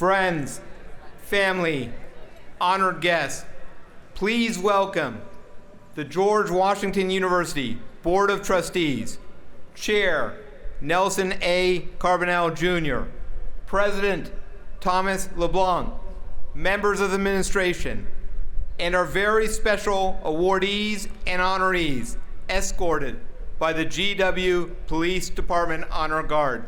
friends, family, honored guests, please welcome the George Washington University Board of Trustees, Chair Nelson A. Carbonell Jr., President Thomas Leblanc, members of the administration, and our very special awardees and honorees, escorted by the GW Police Department Honor Guard.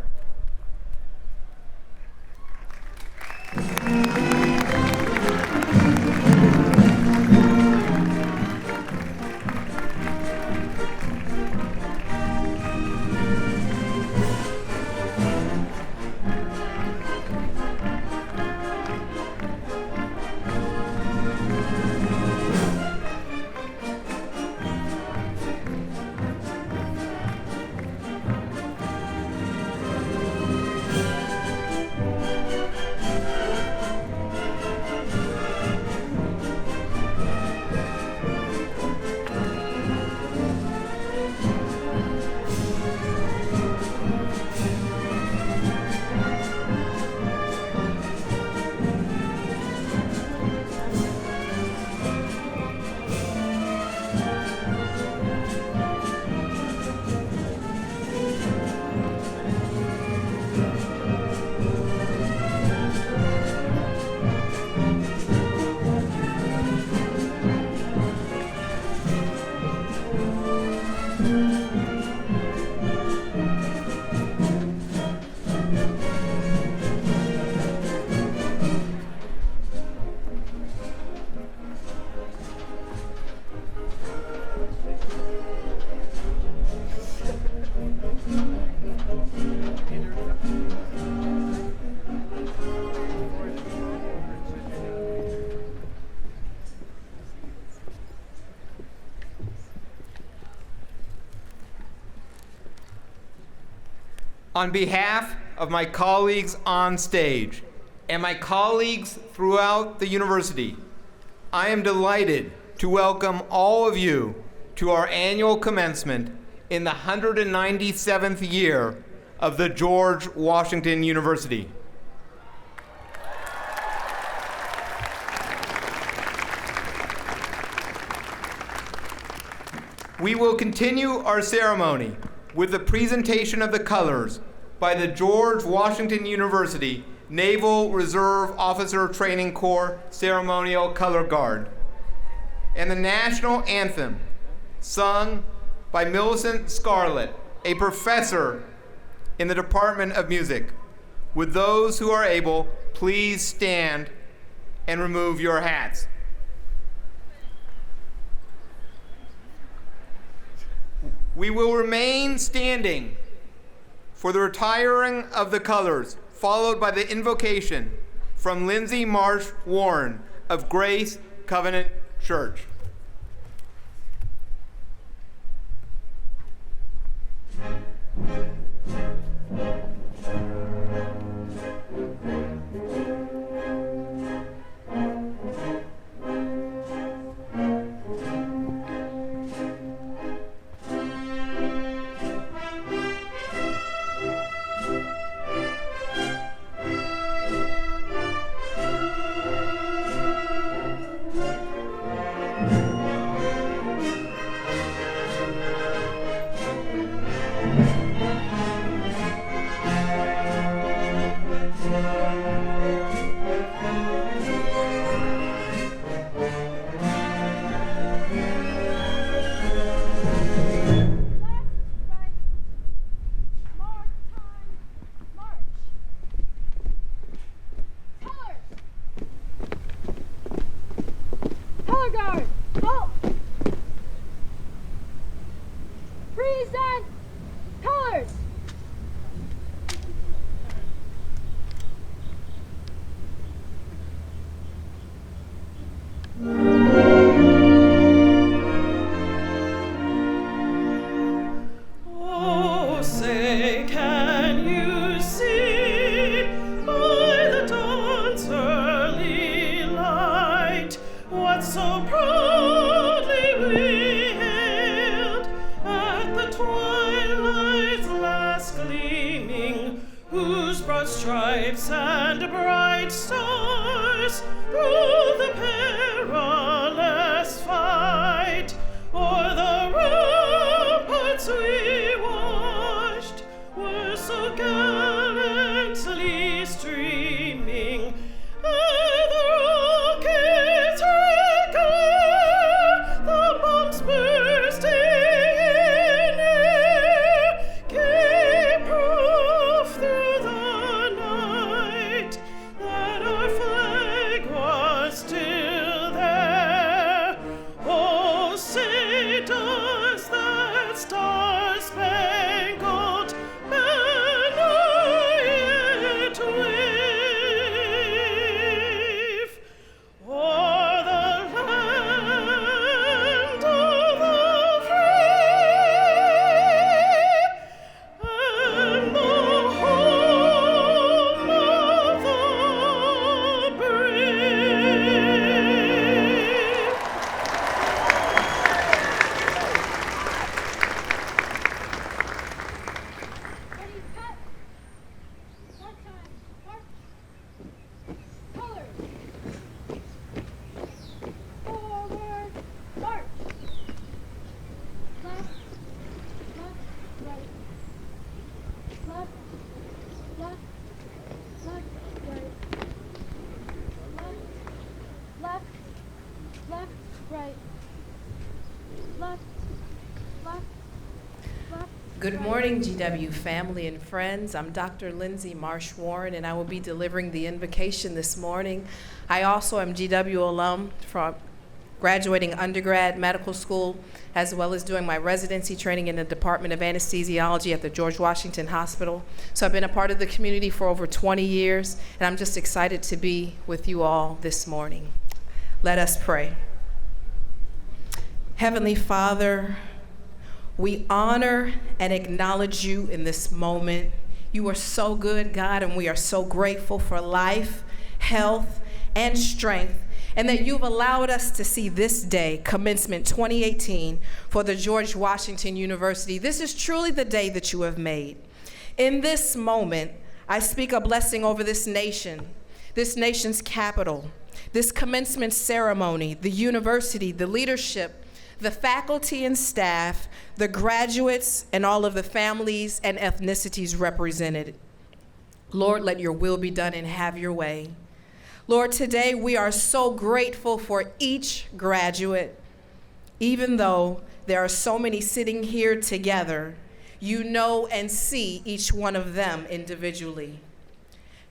On behalf of my colleagues on stage and my colleagues throughout the university, I am delighted to welcome all of you to our annual commencement in the 197th year of the George Washington University. We will continue our ceremony with the presentation of the colors by the George Washington University Naval Reserve Officer Training Corps Ceremonial Color Guard, and the national anthem sung by Millicent Scarlett, a professor in the Department of Music. Would those who are able please stand and remove your hats? We will remain standing for the retiring of the colors, followed by the invocation from Lindsay Marsh Warren of Grace Covenant Church. Twilight's light. your stripes and bright stars through the perilous fight. O'er the ramparts we watched were so gallantly streaming, and the rockets regular, the bombs bursting in air, gave proof through the night that our flag was still there. Oh, say does that star-spangled banner yet wave o'er the land of the free and the home of the brave. Ready, cut. One time. March. Colors. Forward. March. Left. Left. Right. Left. Left. Left. Right. Left. Left. Left. Right. Left. Left. Left. Good morning, GW family and friends. I'm Dr. Lindsay Marsh Warren, and I will be delivering the invocation this morning. I also am GW alum from graduating undergrad medical school, as well as doing my residency training in the Department of Anesthesiology at the George Washington Hospital. So I've been a part of the community for over 20 years, and I'm just excited to be with you all this morning. Let us pray. Heavenly Father, we honor and acknowledge you in this moment. You are so good, God, and we are so grateful for life, health, and strength, and that you've allowed us to see this day, Commencement 2018, for the George Washington University. This is truly the day that you have made. In this moment, I speak a blessing over this nation, this nation's capital, this commencement ceremony, the university, the leadership, the faculty and staff, the graduates, and all of the families and ethnicities represented. Lord, let your will be done and have your way. Lord, today we are so grateful for each graduate. Even though there are so many sitting here together, you know and see each one of them individually.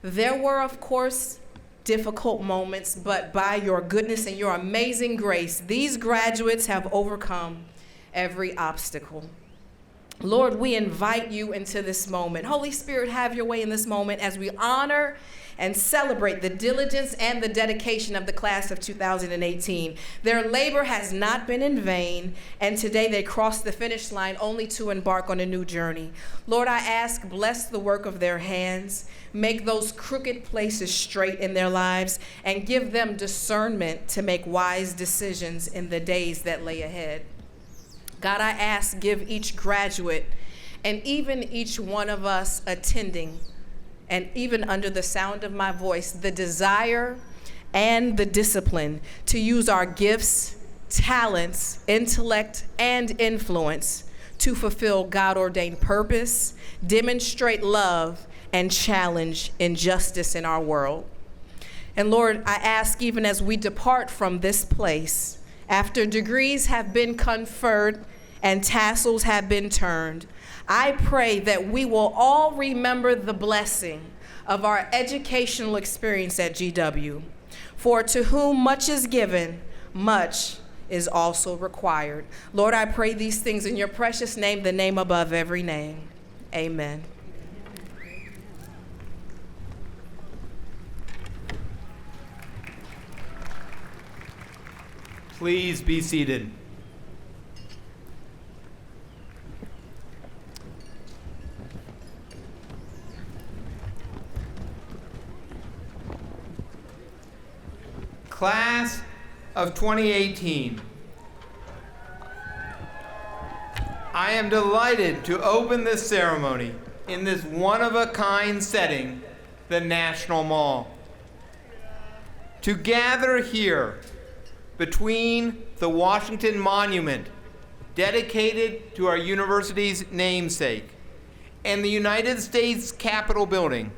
There were, of course, difficult moments, but by your goodness and your amazing grace, these graduates have overcome every obstacle. Lord, we invite you into this moment. Holy Spirit, have your way in this moment as we honor and celebrate the diligence and the dedication of the class of 2018. Their labor has not been in vain, and today they cross the finish line only to embark on a new journey. Lord, I ask, bless the work of their hands, make those crooked places straight in their lives, and give them discernment to make wise decisions in the days that lay ahead. God, I ask, give each graduate and even each one of us attending, and even under the sound of my voice, the desire and the discipline to use our gifts, talents, intellect, and influence to fulfill God-ordained purpose, demonstrate love, and challenge injustice in our world. And Lord, I ask, even as we depart from this place, after degrees have been conferred and tassels have been turned, I pray that we will all remember the blessing of our educational experience at GW. For to whom much is given, much is also required. Lord, I pray these things in your precious name, the name above every name. Amen. Please be seated. Class of 2018. I am delighted to open this ceremony in this one-of-a-kind setting the National Mall. To gather here between the Washington Monument, dedicated to our university's namesake, and the United States Capitol building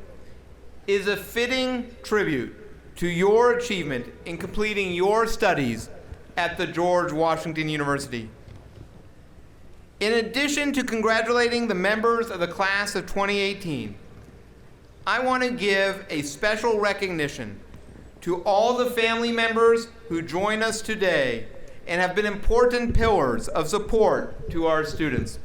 is a fitting tribute to your achievement in completing your studies at the George Washington University. In addition to congratulating the members of the class of 2018, I want to give a special recognition to all the family members who join us today and have been important pillars of support to our students.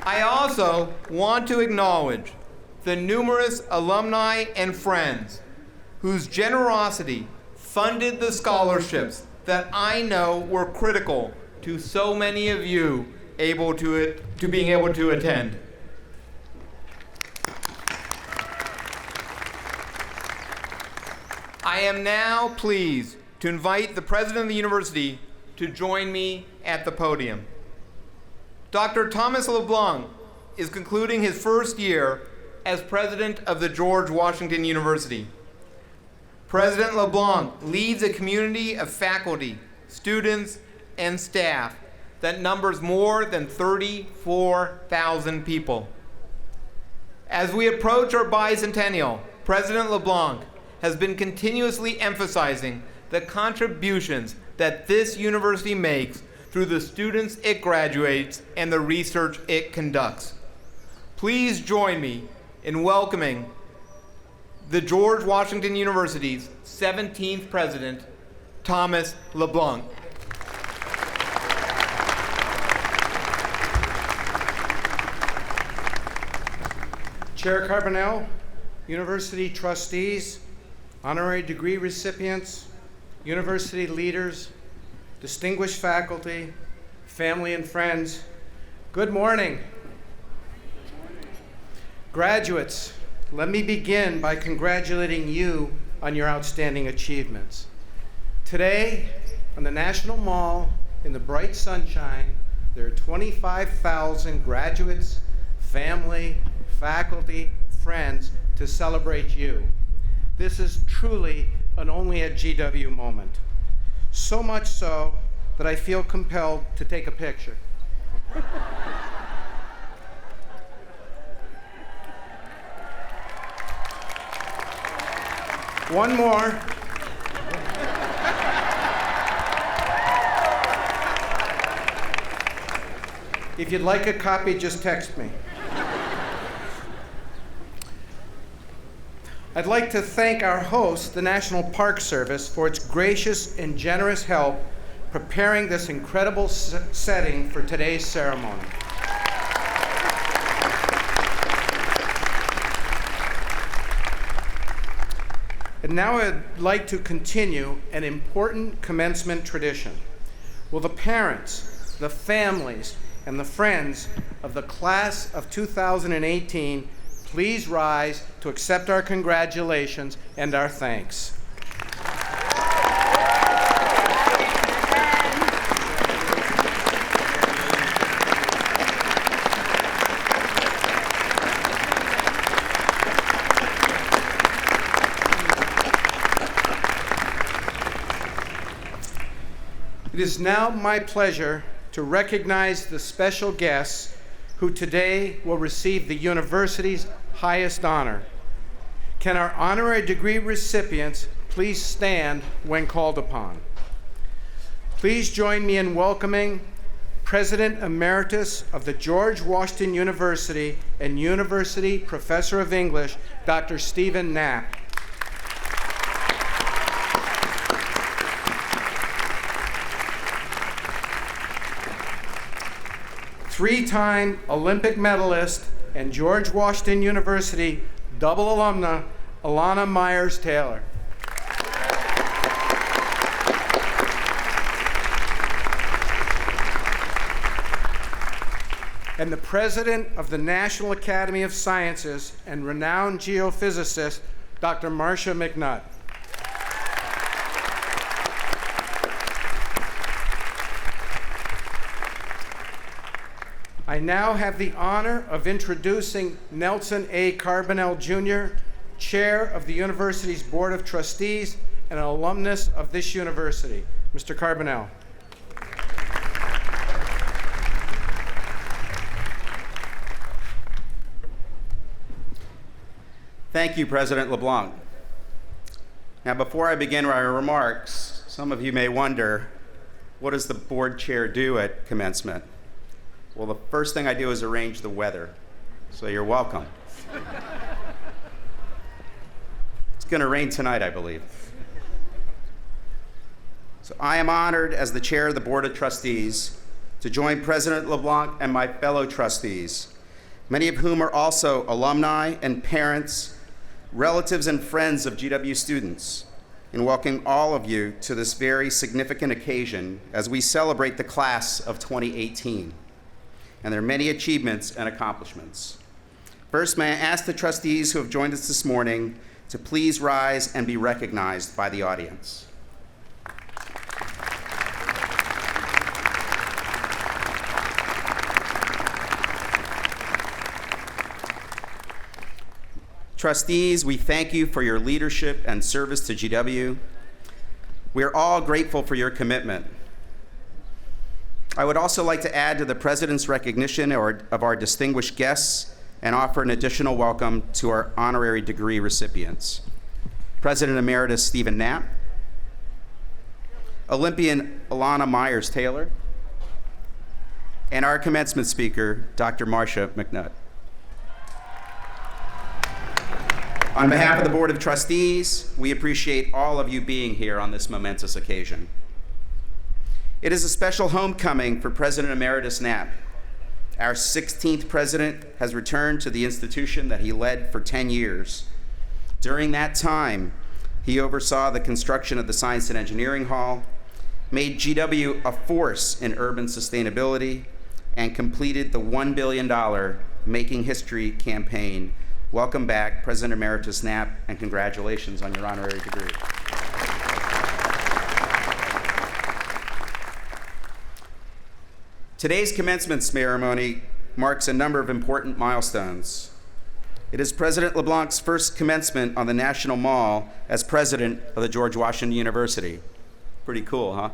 I also want to acknowledge the numerous alumni and friends whose generosity funded the scholarships that I know were critical to so many of you being able to attend. I am now pleased to invite the president of the university to join me at the podium. Dr. Thomas Leblanc is concluding his first year as president of the George Washington University. President LeBlanc leads a community of faculty, students, and staff that numbers more than 34,000 people. As we approach our bicentennial, President LeBlanc has been continuously emphasizing the contributions that this university makes through the students it graduates and the research it conducts. Please join me in welcoming the George Washington University's 17th president, Thomas Leblanc. Chair Carbonell, university trustees, honorary degree recipients, university leaders, distinguished faculty, family and friends, good morning. Graduates, let me begin by congratulating you on your outstanding achievements. Today, on the National Mall, in the bright sunshine, there are 25,000 graduates, family, faculty, friends to celebrate you. This is truly an only at GW moment. So much so that I feel compelled to take a picture. One more. If you'd like a copy, just text me. I'd like to thank our host, the National Park Service, for its gracious and generous help preparing this incredible setting for today's ceremony. And now I'd like to continue an important commencement tradition. Will the parents, the families, and the friends of the class of 2018 please rise to accept our congratulations and our thanks. It is now my pleasure to recognize the special guests who today will receive the university's highest honor. Can our honorary degree recipients please stand when called upon? Please join me in welcoming President Emeritus of the George Washington University and University Professor of English, Dr. Steven Knapp. Three-time Olympic medalist and George Washington University double alumna, Elana Meyers Taylor. And the president of the National Academy of Sciences and renowned geophysicist, Dr. Marcia Mcnutt. I now have the honor of introducing Nelson A. Carbonell, Jr., Chair of the university's Board of Trustees and an alumnus of this university. Mr. Carbonell. Thank you, President Leblanc. Now, before I begin my remarks, some of you may wonder, what does the board chair do at commencement? Well, the first thing I do is arrange the weather, so you're welcome. It's going to rain tonight, I believe. So I am honored as the chair of the Board of Trustees to join President LeBlanc and my fellow trustees, many of whom are also alumni and parents, relatives and friends of GW students, in welcoming all of you to this very significant occasion as we celebrate the class of 2018 and their many achievements and accomplishments. First, may I ask the trustees who have joined us this morning to please rise and be recognized by the audience. Trustees, we thank you for your leadership and service to GW. We are all grateful for your commitment. I would also like to add to the President's recognition of our distinguished guests and offer an additional welcome to our honorary degree recipients. President Emeritus Steven Knapp, Olympian Elana Meyers Taylor, and our commencement speaker, Dr. Marcia Mcnutt. On behalf of the Board of Trustees, we appreciate all of you being here on this momentous occasion. It is a special homecoming for President Emeritus Knapp. Our 16th president has returned to the institution that he led for 10 years. During that time, he oversaw the construction of the Science and Engineering Hall, made GW a force in urban sustainability, and completed the $1 billion Making History campaign. Welcome back, President Emeritus Knapp, and congratulations on your honorary degree. Today's commencement ceremony marks a number of important milestones. It is President LeBlanc's first commencement on the National Mall as president of the George Washington University. Pretty cool, huh?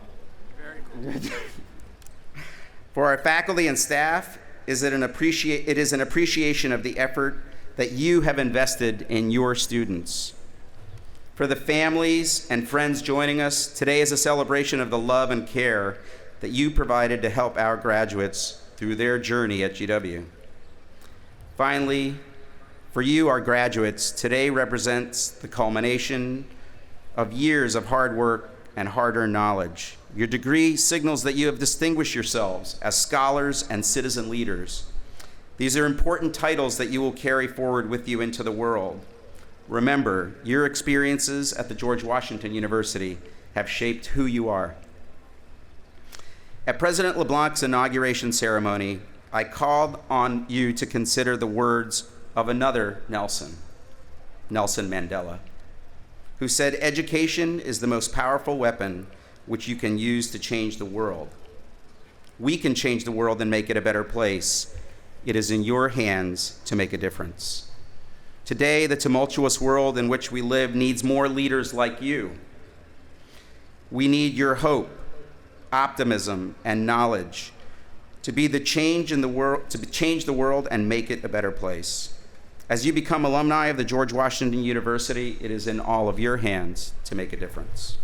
Very cool. For our faculty and staff, it is an appreciation of the effort that you have invested in your students. For the families and friends joining us, today is a celebration of the love and care that you provided to help our graduates through their journey at GW. Finally, for you, our graduates, today represents the culmination of years of hard work and hard-earned knowledge. Your degree signals that you have distinguished yourselves as scholars and citizen leaders. These are important titles that you will carry forward with you into the world. Remember, your experiences at the George Washington University have shaped who you are. At President LeBlanc's inauguration ceremony, I called on you to consider the words of another Nelson, Nelson Mandela, who said, "Education is the most powerful weapon which you can use to change the world. We can change the world and make it a better place. It is in your hands to make a difference." Today, the tumultuous world in which we live needs more leaders like you. We need your hope, optimism, and knowledge to be the change in the world, to change the world and make it a better place. As you become alumni of the George Washington University, it is in all of your hands to make a difference.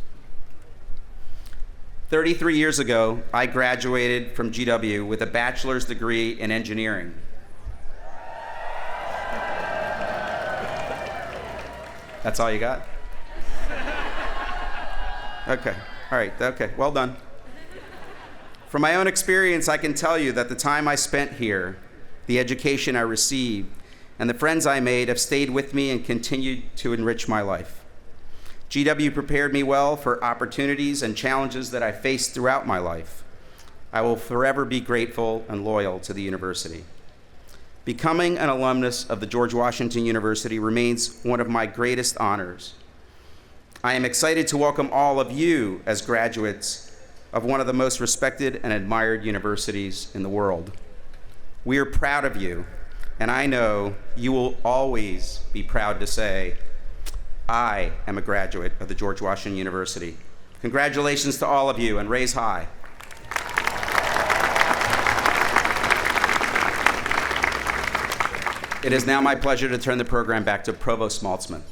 33 years ago, I graduated from GW with a bachelor's degree in engineering. That's all you got? Okay, all right, okay, well done. From my own experience, I can tell you that the time I spent here, the education I received, and the friends I made have stayed with me and continued to enrich my life. GW prepared me well for opportunities and challenges that I faced throughout my life. I will forever be grateful and loyal to the university. Becoming an alumnus of the George Washington University remains one of my greatest honors. I am excited to welcome all of you as graduates of one of the most respected and admired universities in the world. We are proud of you, and I know you will always be proud to say, I am a graduate of the George Washington University. Congratulations to all of you, and raise high. It is now my pleasure to turn the program back to Provost Schmaltzman.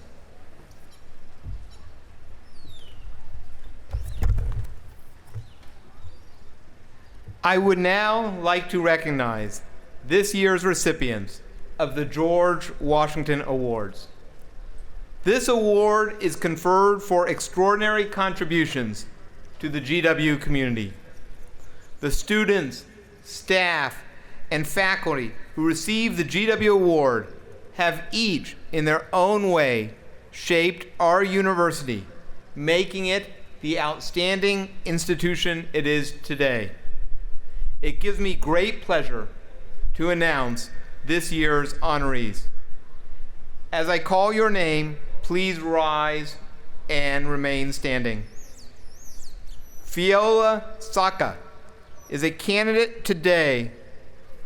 I would now like to recognize this year's recipients of the George Washington Awards. This award is conferred for extraordinary contributions to the GW community. The students, staff, and faculty who receive the GW Award have each, in their own way, shaped our university, making it the outstanding institution it is today. It gives me great pleasure to announce this year's honorees. As I call your name, please rise and remain standing. Fiola Saka is a candidate today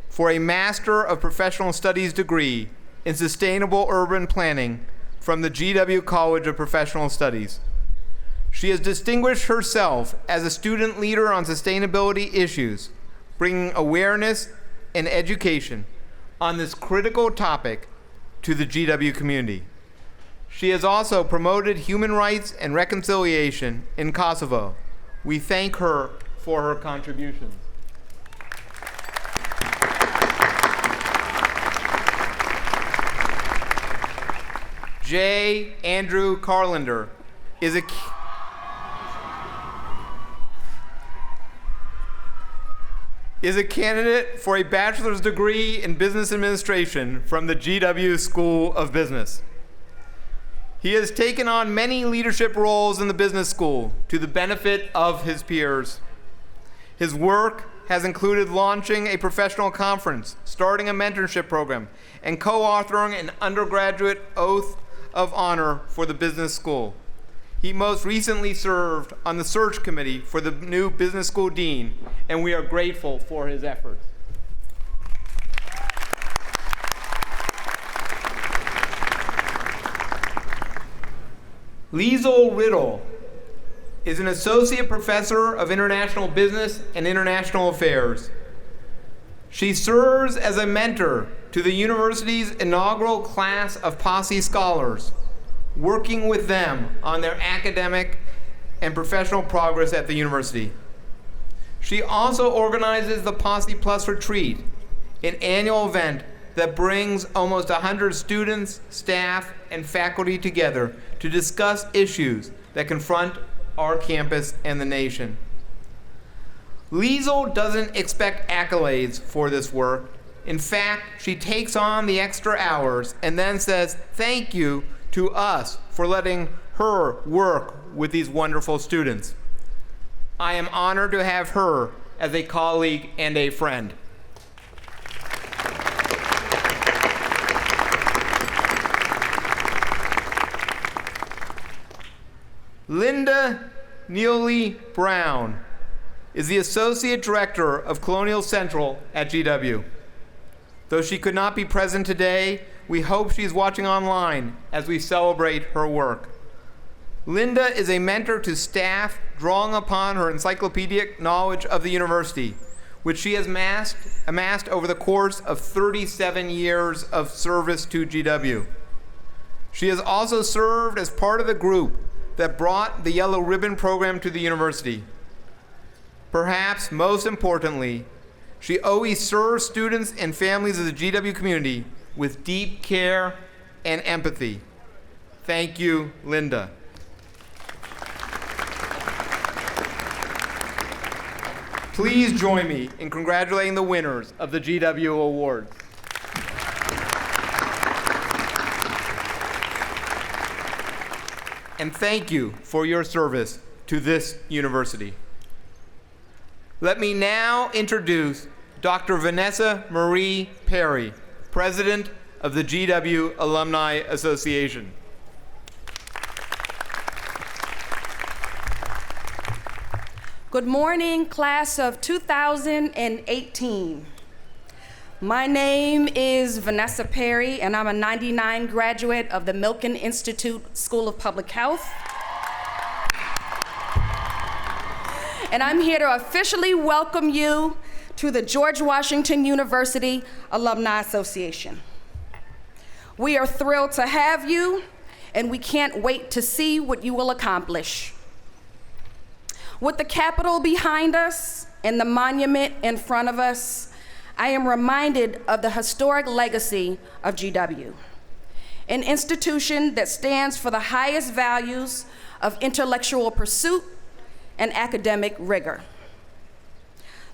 for a Master of Professional Studies degree in Sustainable Urban Planning from the GW College of Professional Studies. She has distinguished herself as a student leader on sustainability issues, bringing awareness and education on this critical topic to the GW community. She has also promoted human rights and reconciliation in Kosovo. We thank her for her contributions. J. Andrew Carlander is a candidate for a bachelor's degree in business administration from the GW School of Business. He has taken on many leadership roles in the business school to the benefit of his peers. His work has included launching a professional conference, starting a mentorship program, and co-authoring an undergraduate oath of honor for the business school. He most recently served on the search committee for the new business school dean, and we are grateful for his efforts. Liesl Riddle is an associate professor of international business and international affairs. She serves as a mentor to the university's inaugural class of Posse Scholars, working with them on their academic and professional progress at the university. She also organizes the Posse Plus Retreat, an annual event that brings almost 100 students, staff, and faculty together to discuss issues that confront our campus and the nation. Liesl doesn't expect accolades for this work. In fact, she takes on the extra hours and then says thank you to us for letting her work with these wonderful students. I am honored to have her as a colleague and a friend. Linda Neely Brown is the Associate Director of Colonial Central at GW. Though she could not be present today, we hope she's watching online as we celebrate her work. Linda is a mentor to staff, drawing upon her encyclopedic knowledge of the university, which she has amassed over the course of 37 years of service to GW. She has also served as part of the group that brought the Yellow Ribbon program to the university. Perhaps most importantly, she always serves students and families of the GW community with deep care and empathy. Thank you, Linda. Please join me in congratulating the winners of the GW Awards. And thank you for your service to this university. Let me now introduce Dr. Vanessa Marie Perry, President of the GW Alumni Association. Good morning, class of 2018. My name is Vanessa Perry, and I'm a 99 graduate of the Milken Institute School of Public Health. And I'm here to officially welcome you to the George Washington University Alumni Association. We are thrilled to have you, and we can't wait to see what you will accomplish. With the Capitol behind us and the monument in front of us, I am reminded of the historic legacy of GW, an institution that stands for the highest values of intellectual pursuit and academic rigor.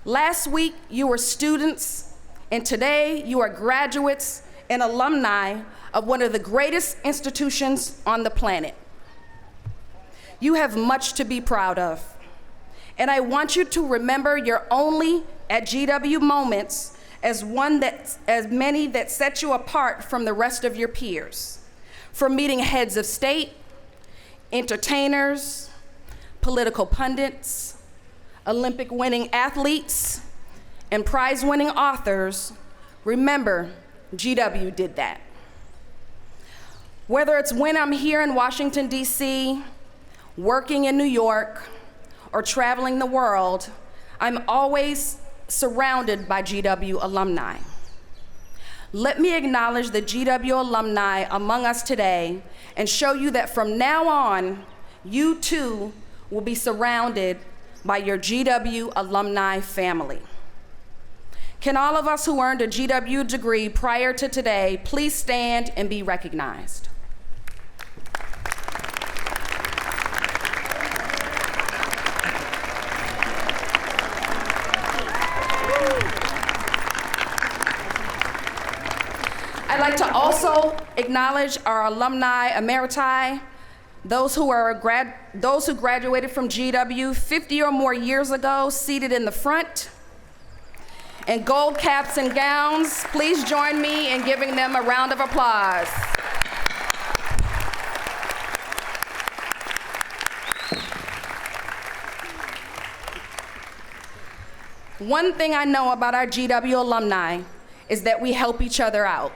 Last week, you were students, and today you are graduates and alumni of one of the greatest institutions on the planet. You have much to be proud of, and I want you to remember your only at GW moments as many that set you apart from the rest of your peers, from meeting heads of state, entertainers, political pundits, Olympic-winning athletes, and prize-winning authors. Remember, GW did that. Whether it's when I'm here in Washington, D.C., working in New York, or traveling the world, I'm always surrounded by GW alumni. Let me acknowledge the GW alumni among us today and show you that from now on, you too will be surrounded by your GW alumni family. Can all of us who earned a GW degree prior to today please stand and be recognized? I'd like to also acknowledge our alumni emeriti, those who graduated from GW 50 or more years ago, seated in the front. And gold caps and gowns, please join me in giving them a round of applause. One thing I know about our GW alumni is that we help each other out.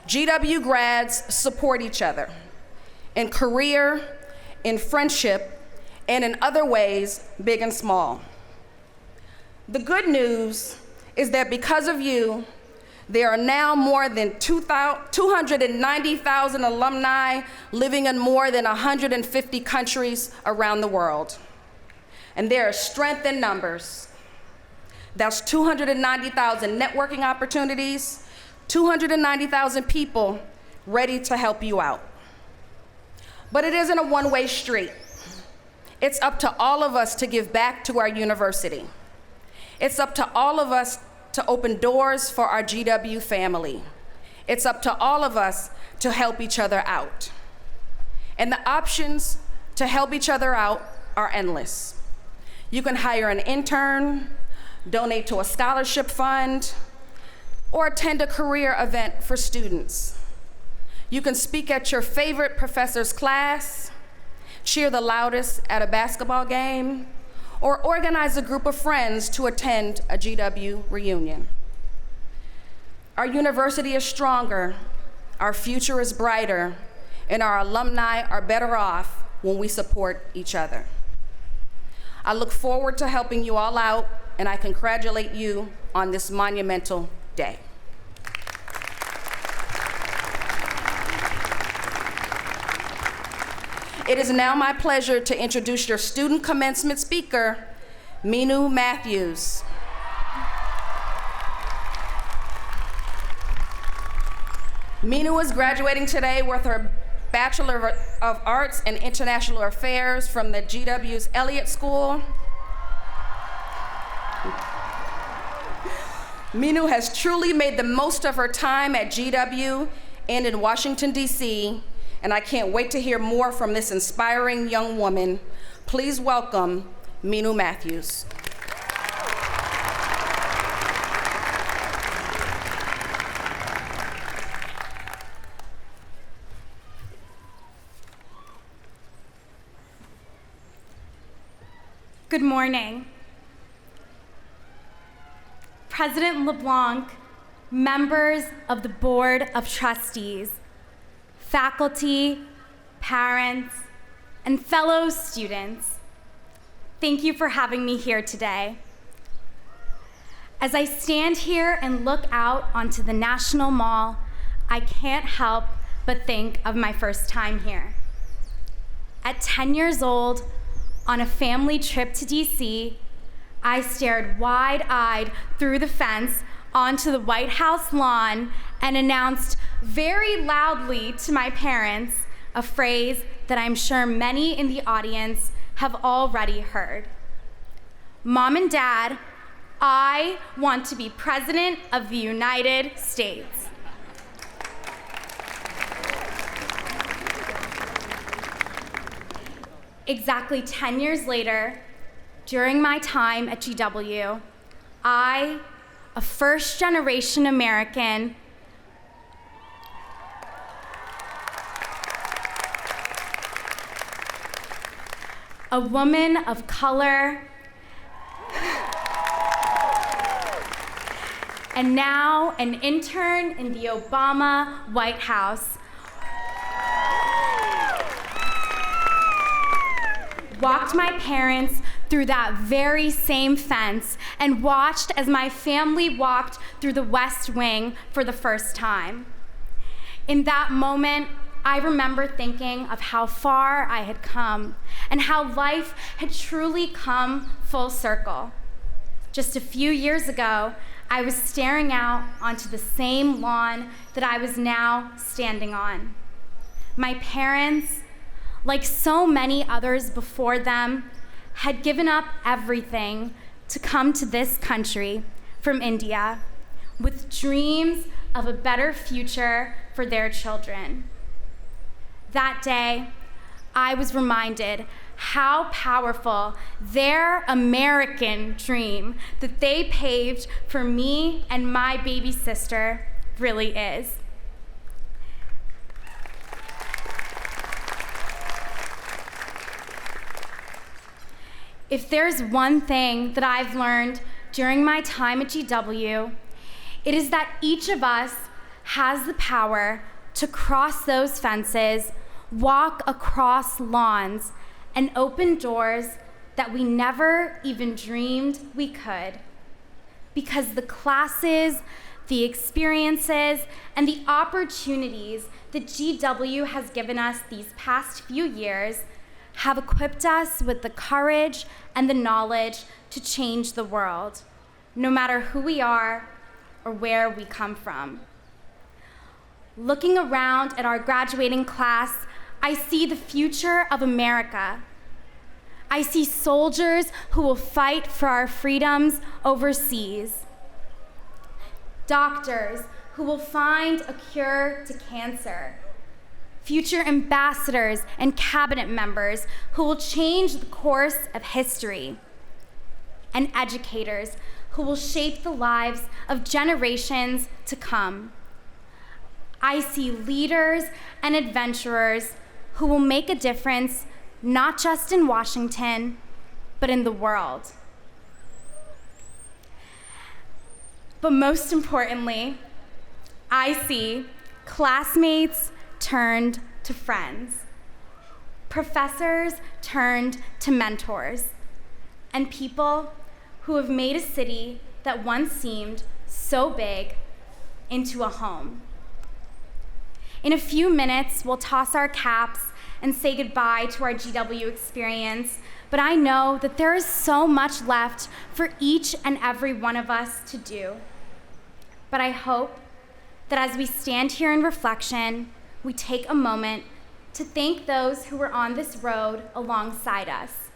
GW grads support each other in career, in friendship, and in other ways, big and small. The good news is that because of you, there are now more than 290,000 alumni living in more than 150 countries around the world. And there is strength in numbers. That's 290,000 networking opportunities, 290,000 people ready to help you out. But it isn't a one-way street. It's up to all of us to give back to our university. It's up to all of us to open doors for our GW family. It's up to all of us to help each other out. And the options to help each other out are endless. You can hire an intern, donate to a scholarship fund, or attend a career event for students. You can speak at your favorite professor's class, cheer the loudest at a basketball game, or organize a group of friends to attend a GW reunion. Our university is stronger, our future is brighter, and our alumni are better off when we support each other. I look forward to helping you all out, and I congratulate you on this monumental day. It is now my pleasure to introduce your student commencement speaker, Meenu Mathews. Meenu is graduating today with her Bachelor of Arts in International Affairs from the GW's Elliott School. Meenu has truly made the most of her time at GW and in Washington, D.C., and I can't wait to hear more from this inspiring young woman. Please welcome Meenu Mathews. Good morning. President Leblanc, members of the Board of Trustees, faculty, parents, and fellow students, thank you for having me here today. As I stand here and look out onto the National Mall, I can't help but think of my first time here. At 10 years old, on a family trip to DC, I stared wide-eyed through the fence onto the White House lawn and announced very loudly to my parents a phrase that I'm sure many in the audience have already heard. Mom and Dad, I want to be President of the United States. Exactly 10 years later, during my time at GW, I, a first-generation American, a woman of color, and now an intern in the Obama White House, walked my parents through that very same fence and watched as my family walked through the West Wing for the first time. In that moment, I remember thinking of how far I had come and how life had truly come full circle. Just a few years ago, I was staring out onto the same lawn that I was now standing on. My parents, like so many others before them, had given up everything to come to this country from India with dreams of a better future for their children. That day, I was reminded how powerful their American dream that they paved for me and my baby sister really is. If there's one thing that I've learned during my time at GW, it is that each of us has the power to cross those fences, walk across lawns, and open doors that we never even dreamed we could. Because the classes, the experiences, and the opportunities that GW has given us these past few years have equipped us with the courage and the knowledge to change the world, no matter who we are or where we come from. Looking around at our graduating class, I see the future of America. I see soldiers who will fight for our freedoms overseas, doctors who will find a cure to cancer, future ambassadors and cabinet members who will change the course of history, and educators who will shape the lives of generations to come. I see leaders and adventurers who will make a difference not just in Washington, but in the world. But most importantly, I see classmates turned to friends, professors turned to mentors, and people who have made a city that once seemed so big into a home. In a few minutes, we'll toss our caps and say goodbye to our GW experience, but I know that there is so much left for each and every one of us to do. But I hope that as we stand here in reflection, we take a moment to thank those who were on this road alongside us.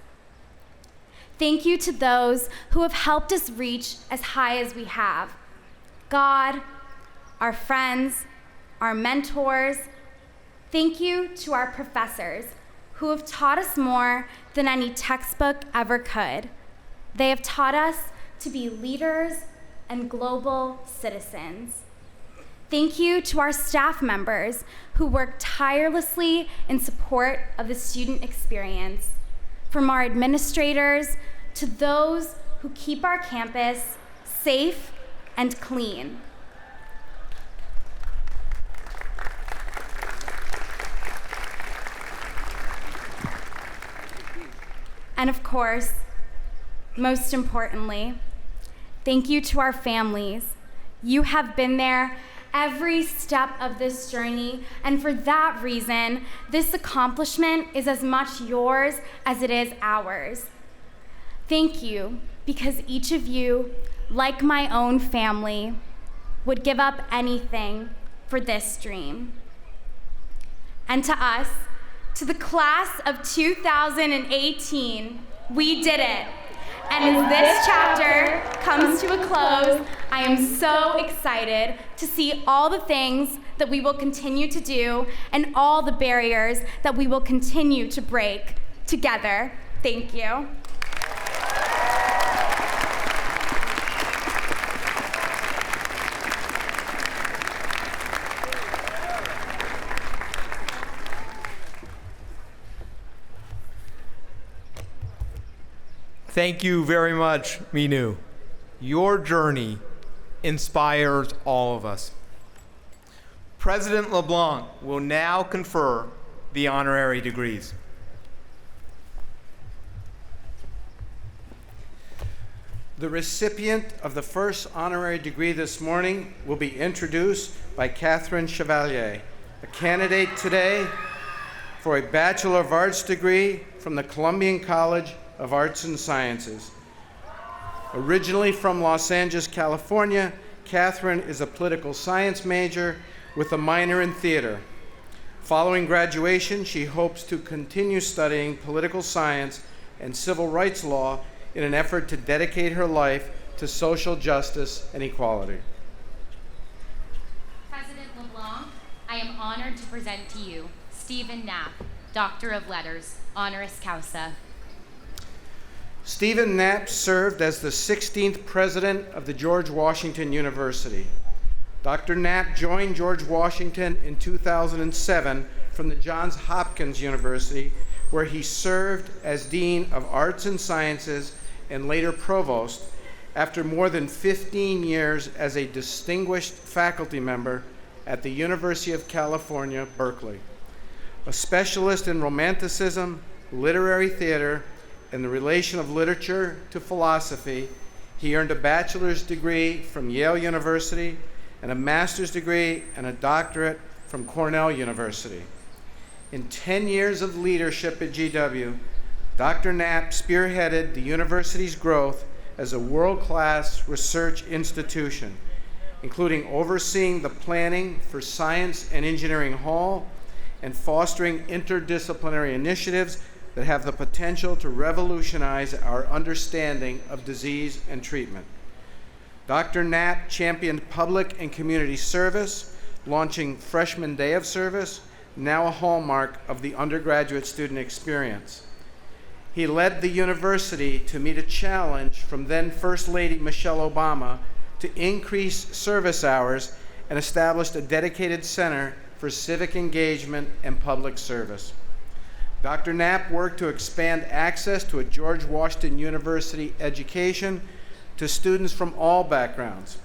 Thank you to those who have helped us reach as high as we have. God, our friends, our mentors. Thank you to our professors who have taught us more than any textbook ever could. They have taught us to be leaders and global citizens. Thank you to our staff members who work tirelessly in support of the student experience. From our administrators to those who keep our campus safe, and clean. And of course, most importantly, thank you to our families. You have been there every step of this journey, and for that reason, this accomplishment is as much yours as it is ours. Thank you, because each of you, like my own family, would give up anything for this dream. And to us, to the class of 2018, we did it. And as this chapter comes to a close, I am so excited to see all the things that we will continue to do and all the barriers that we will continue to break together. Thank you. Thank you very much, Minou. Your journey inspires all of us. President Leblanc will now confer the honorary degrees. The recipient of the first honorary degree this morning will be introduced by Catherine Chevalier, a candidate today for a Bachelor of Arts degree from the Columbian College of Arts and Sciences. Originally from Los Angeles, California, Catherine is a political science major with a minor in theater. Following graduation, she hopes to continue studying political science and civil rights law in an effort to dedicate her life to social justice and equality. President Leblanc, I am honored to present to you Steven Knapp, Doctor of Letters, honoris causa. Steven Knapp served as the 16th president of the George Washington University. Dr. Knapp joined George Washington in 2007 from the Johns Hopkins University, where he served as Dean of Arts and Sciences and later Provost, after more than 15 years as a distinguished faculty member at the University of California, Berkeley. A specialist in Romanticism, literary theater, and the relation of literature to philosophy, he earned a bachelor's degree from Yale University and a master's degree and a doctorate from Cornell University. In 10 years of leadership at GW, Dr. Knapp spearheaded the university's growth as a world-class research institution, including overseeing the planning for Science and Engineering Hall and fostering interdisciplinary initiatives that have the potential to revolutionize our understanding of disease and treatment. Dr. Knapp championed public and community service, launching Freshman Day of Service, now a hallmark of the undergraduate student experience. He led the university to meet a challenge from then First Lady Michelle Obama to increase service hours and established a dedicated center for civic engagement and public service. Dr. Knapp worked to expand access to a George Washington University education to students from all backgrounds,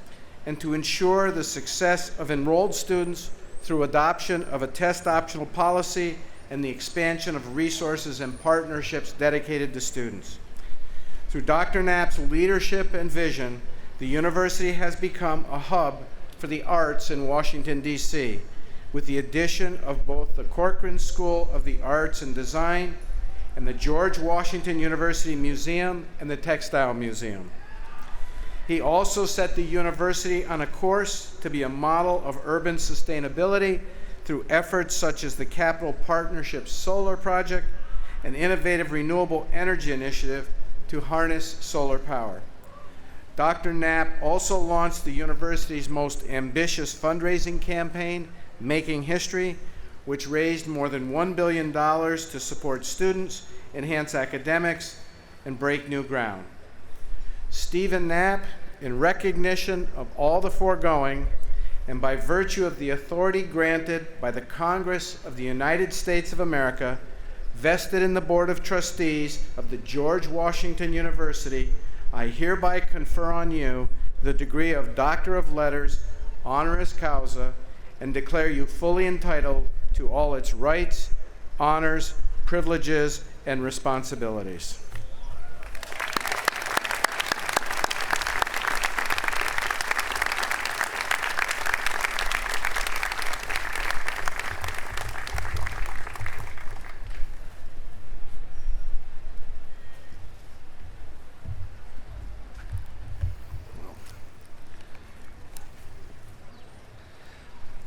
and to ensure the success of enrolled students through adoption of a test optional policy and the expansion of resources and partnerships dedicated to students. Through Dr. Knapp's leadership and vision, the university has become a hub for the arts in Washington, D.C., with the addition of both the Corcoran School of the Arts and Design and the George Washington University Museum and the Textile Museum. He also set the university on a course to be a model of urban sustainability through efforts such as the Capital Partnership Solar Project, an innovative renewable energy initiative to harness solar power. Dr. Knapp also launched the university's most ambitious fundraising campaign, Making History, which raised more than $1 billion to support students, enhance academics, and break new ground. Steven Knapp, in recognition of all the foregoing, and by virtue of the authority granted by the Congress of the United States of America, vested in the Board of Trustees of the George Washington University, I hereby confer on you the degree of Doctor of Letters, honoris causa, and declare you fully entitled to all its rights, honors, privileges, and responsibilities.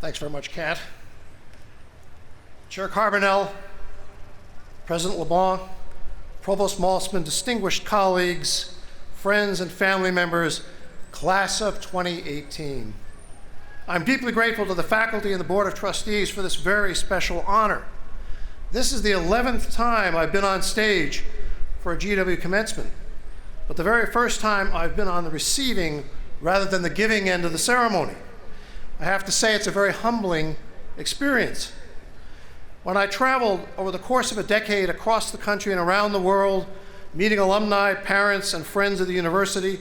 Thanks very much, Kat. Chair Carbonell, President LeBlanc, Provost Maltzman, distinguished colleagues, friends and family members, class of 2018. I'm deeply grateful to the faculty and the Board of Trustees for this very special honor. This is the 11th time I've been on stage for a GW commencement, but the very first time I've been on the receiving rather than the giving end of the ceremony. I have to say it's a very humbling experience. When I traveled over the course of a decade across the country and around the world, meeting alumni, parents, and friends of the university,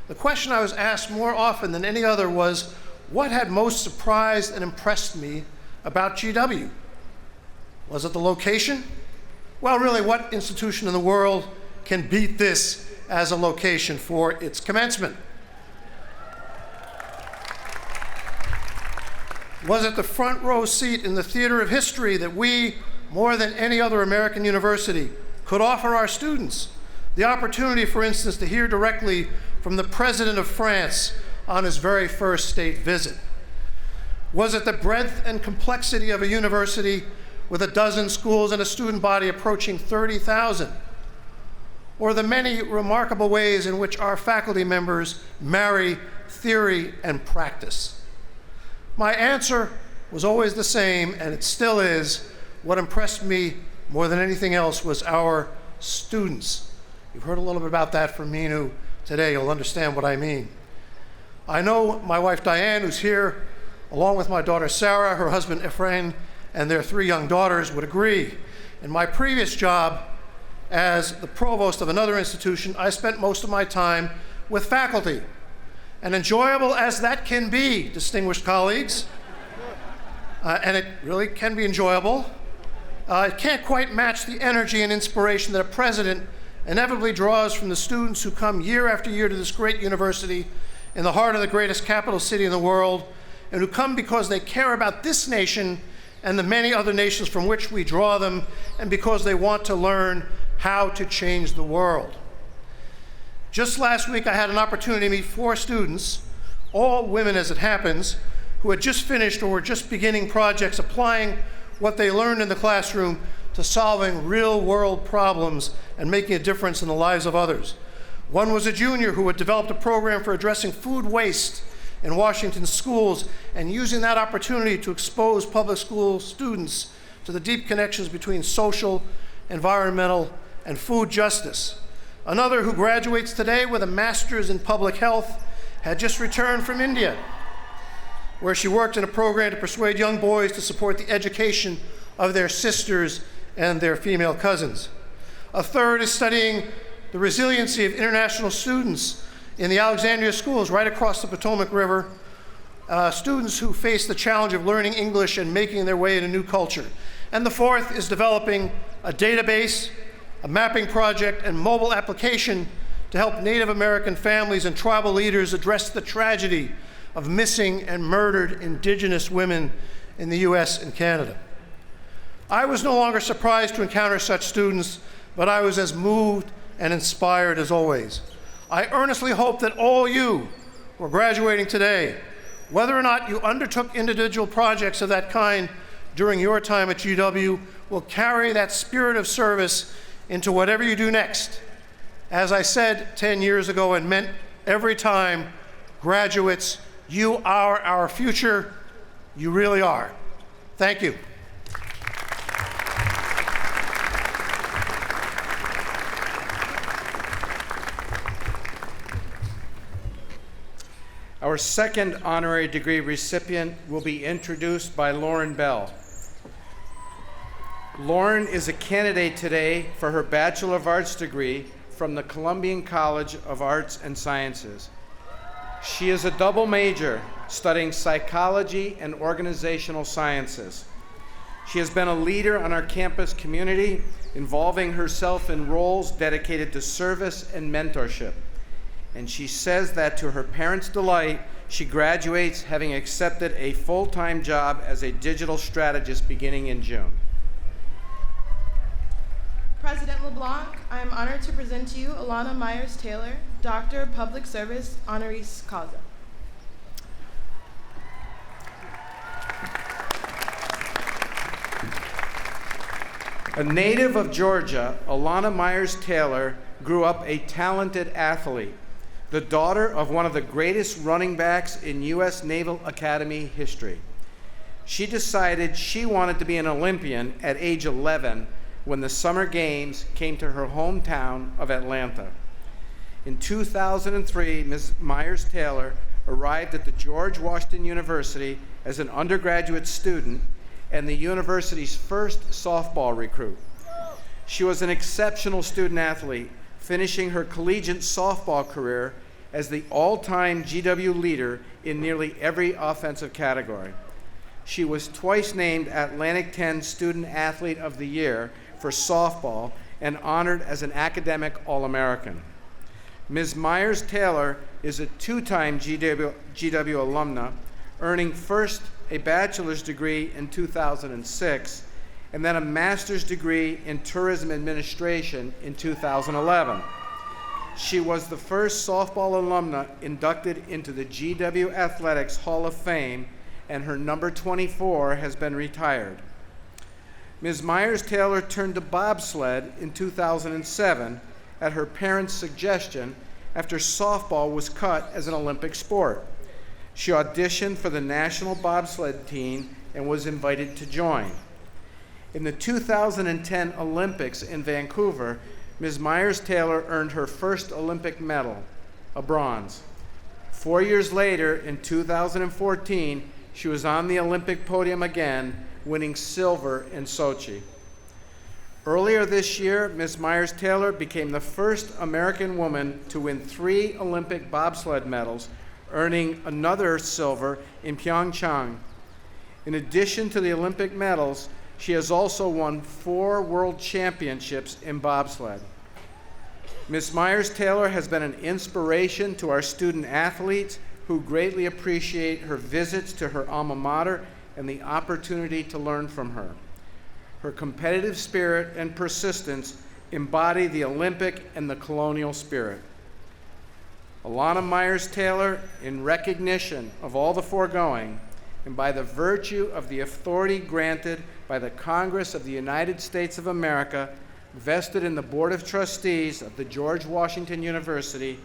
the question I was asked more often than any other was, what had most surprised and impressed me about GW? Was it the location? Well, really, what institution in the world can beat this as a location for its commencement? Was it the front row seat in the theater of history that we, more than any other American university, could offer our students? The opportunity, for instance, to hear directly from the President of France on his very first state visit. Was it the breadth and complexity of a university with a dozen schools and a student body approaching 30,000? Or the many remarkable ways in which our faculty members marry theory and practice? My answer was always the same, and it still is. What impressed me more than anything else was our students. You've heard a little bit about that from Meenu today. You'll understand what I mean. I know my wife Diane, who's here, along with my daughter Sarah, her husband Ephraim, and their 3 young daughters would agree. In my previous job as the provost of another institution, I spent most of my time with faculty. And enjoyable as that can be, distinguished colleagues, and it really can be enjoyable, it can't quite match the energy and inspiration that a president inevitably draws from the students who come year after year to this great university in the heart of the greatest capital city in the world, and who come because they care about this nation and the many other nations from which we draw them, and because they want to learn how to change the world. Just last week, I had an opportunity to meet 4 students, all women as it happens, who had just finished or were just beginning projects applying what they learned in the classroom to solving real-world problems and making a difference in the lives of others. One was a junior who had developed a program for addressing food waste in Washington schools and using that opportunity to expose public school students to the deep connections between social, environmental, and food justice. Another, who graduates today with a master's in public health, had just returned from India, where she worked in a program to persuade young boys to support the education of their sisters and their female cousins. A third is studying the resiliency of international students in the Alexandria schools right across the Potomac River, students who face the challenge of learning English and making their way in a new culture. And the fourth is developing a database, a mapping project, and mobile application to help Native American families and tribal leaders address the tragedy of missing and murdered Indigenous women in the US and Canada. I was no longer surprised to encounter such students, but I was as moved and inspired as always. I earnestly hope that all you who are graduating today, whether or not you undertook individual projects of that kind during your time at GW, will carry that spirit of service into whatever you do next. As I said 10 years ago and meant every time, graduates, you are our future. You really are. Thank you. Our second honorary degree recipient will be introduced by Lauren Bell. Lauren is a candidate today for her Bachelor of Arts degree from the Columbian College of Arts and Sciences. She is a double major, studying psychology and organizational sciences. She has been a leader on our campus community, involving herself in roles dedicated to service and mentorship. And she says that to her parents' delight, she graduates having accepted a full-time job as a digital strategist beginning in June. President LeBlanc, I am honored to present to you Elana Meyers Taylor, Doctor of Public Service, honoris causa. A native of Georgia, Elana Meyers Taylor grew up a talented athlete, the daughter of one of the greatest running backs in U.S. Naval Academy history. She decided she wanted to be an Olympian at age 11 when the Summer Games came to her hometown of Atlanta. In 2003, Ms. Meyers Taylor arrived at the George Washington University as an undergraduate student and the university's first softball recruit. She was an exceptional student athlete, finishing her collegiate softball career as the all-time GW leader in nearly every offensive category. She was twice named Atlantic 10 Student Athlete of the Year for softball and honored as an academic All-American. Ms. Meyers Taylor is a two-time GW alumna, earning first a bachelor's degree in 2006 and then a master's degree in tourism administration in 2011. She was the first softball alumna inducted into the GW Athletics Hall of Fame, and her number 24 has been retired. Ms. Meyers Taylor turned to bobsled in 2007 at her parents' suggestion after softball was cut as an Olympic sport. She auditioned for the national bobsled team and was invited to join. In the 2010 Olympics in Vancouver, Ms. Meyers Taylor earned her first Olympic medal, a bronze. 4 years later, in 2014, she was on the Olympic podium again, winning silver in Sochi. Earlier this year, Ms. Meyers Taylor became the first American woman to win 3 Olympic bobsled medals, earning another silver in Pyeongchang. In addition to the Olympic medals, she has also won 4 world championships in bobsled. Ms. Meyers Taylor has been an inspiration to our student athletes who greatly appreciate her visits to her alma mater and the opportunity to learn from her. Her competitive spirit and persistence embody the Olympic and the colonial spirit. Elana Meyers Taylor, in recognition of all the foregoing, and by the virtue of the authority granted by the Congress of the United States of America, vested in the Board of Trustees of the George Washington University,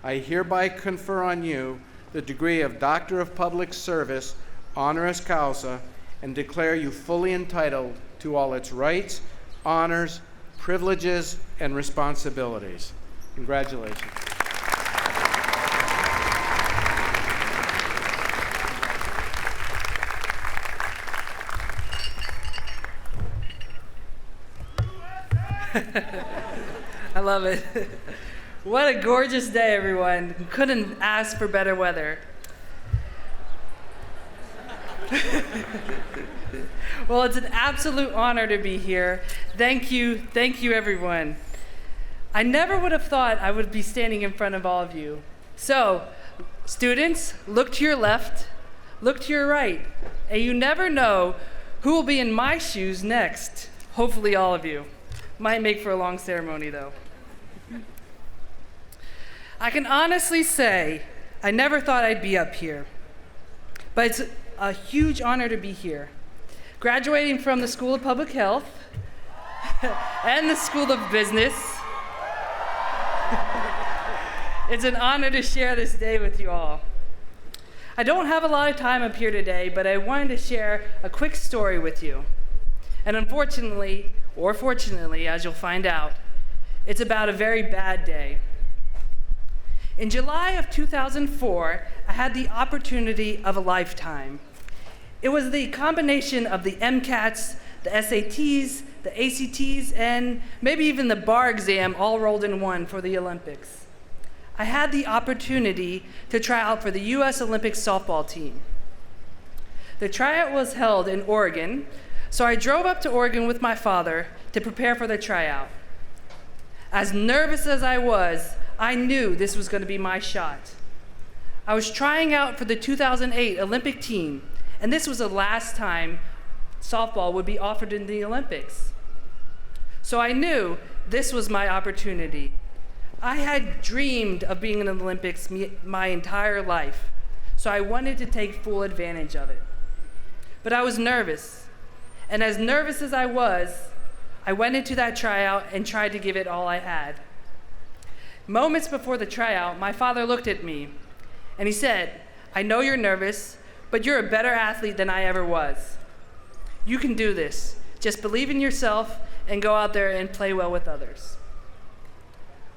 I hereby confer on you the degree of Doctor of Public Service, honoris causa, and declare you fully entitled to all its rights, honors, privileges, and responsibilities. Congratulations. I love it. What a gorgeous day, everyone. Couldn't ask for better weather. Well, it's an absolute honor to be here. Thank you, everyone. I never would have thought I would be standing in front of all of you. So, students, look to your left, look to your right, and you never know who will be in my shoes next. Hopefully all of you. Might make for a long ceremony, though. I can honestly say I never thought I'd be up here, but it's a huge honor to be here. Graduating from the School of Public Health and the School of Business, it's an honor to share this day with you all. I don't have a lot of time up here today, but I wanted to share a quick story with you. And unfortunately, or fortunately, as you'll find out, it's about a very bad day. In July of 2004, I had the opportunity of a lifetime. It was the combination of the MCATs, the SATs, the ACTs, and maybe even the bar exam all rolled in one for the Olympics. I had the opportunity to try out for the U.S. Olympic softball team. The tryout was held in Oregon, so I drove up to Oregon with my father to prepare for the tryout. As nervous as I was, I knew this was going to be my shot. I was trying out for the 2008 Olympic team, and this was the last time softball would be offered in the Olympics. So I knew this was my opportunity. I had dreamed of being in the Olympics my entire life, so I wanted to take full advantage of it. But I was nervous, and as nervous as I was, I went into that tryout and tried to give it all I had. Moments before the tryout, my father looked at me, and he said, "I know you're nervous, but you're a better athlete than I ever was. You can do this. Just believe in yourself and go out there and play well with others."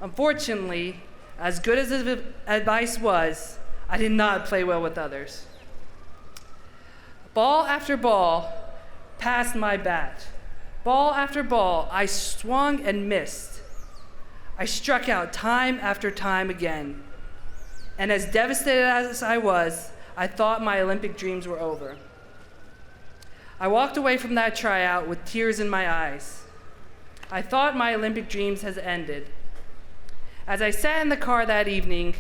Unfortunately, as good as his advice was, I did not play well with others. Ball after ball passed my bat. Ball after ball, I swung and missed. I struck out time after time again. And as devastated as I was, I thought my Olympic dreams were over. I walked away from that tryout with tears in my eyes. I thought my Olympic dreams had ended. As I sat in the car that evening,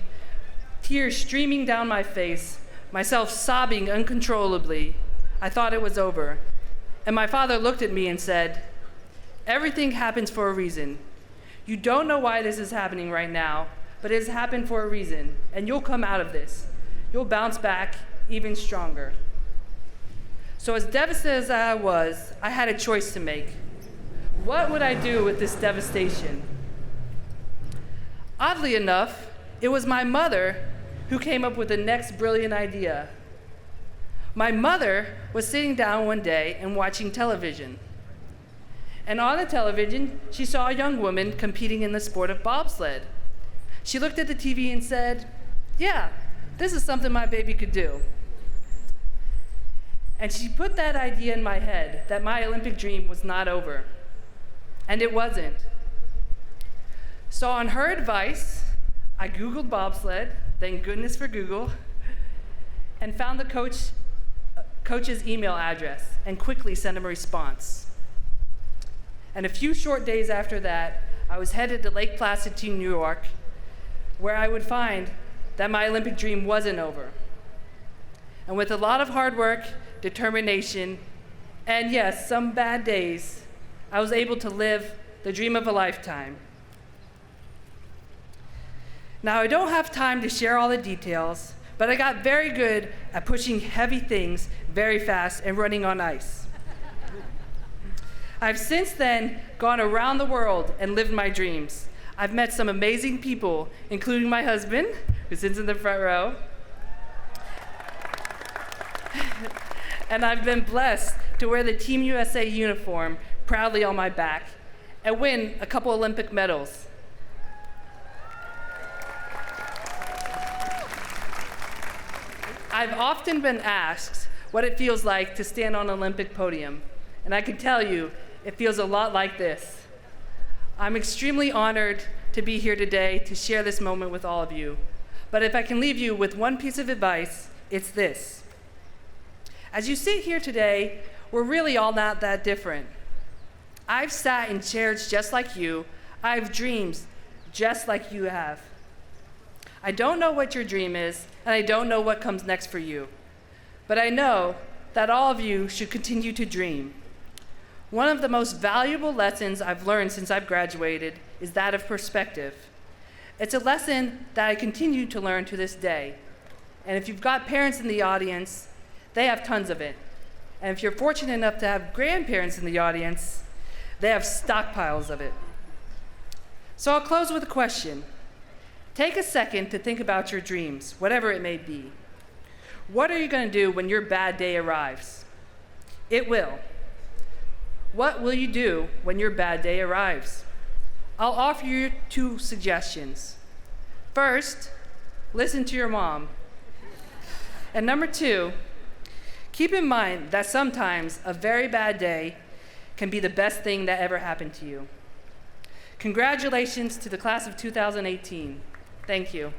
tears streaming down my face, myself sobbing uncontrollably, I thought it was over. And my father looked at me and said, "Everything happens for a reason. You don't know why this is happening right now, but it has happened for a reason, and you'll come out of this. You'll bounce back even stronger." So as devastated as I was, I had a choice to make. What would I do with this devastation? Oddly enough, it was my mother who came up with the next brilliant idea. My mother was sitting down one day and watching television. And on the television, she saw a young woman competing in the sport of bobsled. She looked at the TV and said, "Yeah, this is something my baby could do." And she put that idea in my head that my Olympic dream was not over. And it wasn't. So on her advice, I Googled bobsled, thank goodness for Google, and found the coach's email address and quickly sent him a response. And a few short days after that, I was headed to Lake Placid to New York, where I would find that my Olympic dream wasn't over. And with a lot of hard work, determination, and yes, some bad days, I was able to live the dream of a lifetime. Now, I don't have time to share all the details, but I got very good at pushing heavy things very fast and running on ice. I've since then gone around the world and lived my dreams. I've met some amazing people, including my husband, who sits in the front row. And I've been blessed to wear the Team USA uniform proudly on my back and win a couple Olympic medals. I've often been asked what it feels like to stand on an Olympic podium, and I can tell you, it feels a lot like this. I'm extremely honored to be here today to share this moment with all of you. But if I can leave you with one piece of advice, it's this. As you sit here today, we're really all not that different. I've sat in chairs just like you. I have dreams just like you have. I don't know what your dream is, and I don't know what comes next for you. But I know that all of you should continue to dream. One of the most valuable lessons I've learned since I've graduated is that of perspective. It's a lesson that I continue to learn to this day. And if you've got parents in the audience, they have tons of it. And if you're fortunate enough to have grandparents in the audience, they have stockpiles of it. So I'll close with a question. Take a second to think about your dreams, whatever it may be. What are you going to do when your bad day arrives? It will. What will you do when your bad day arrives? I'll offer you 2 suggestions. First, listen to your mom. And number 2, keep in mind that sometimes a very bad day can be the best thing that ever happened to you. Congratulations to the class of 2018. Thank you.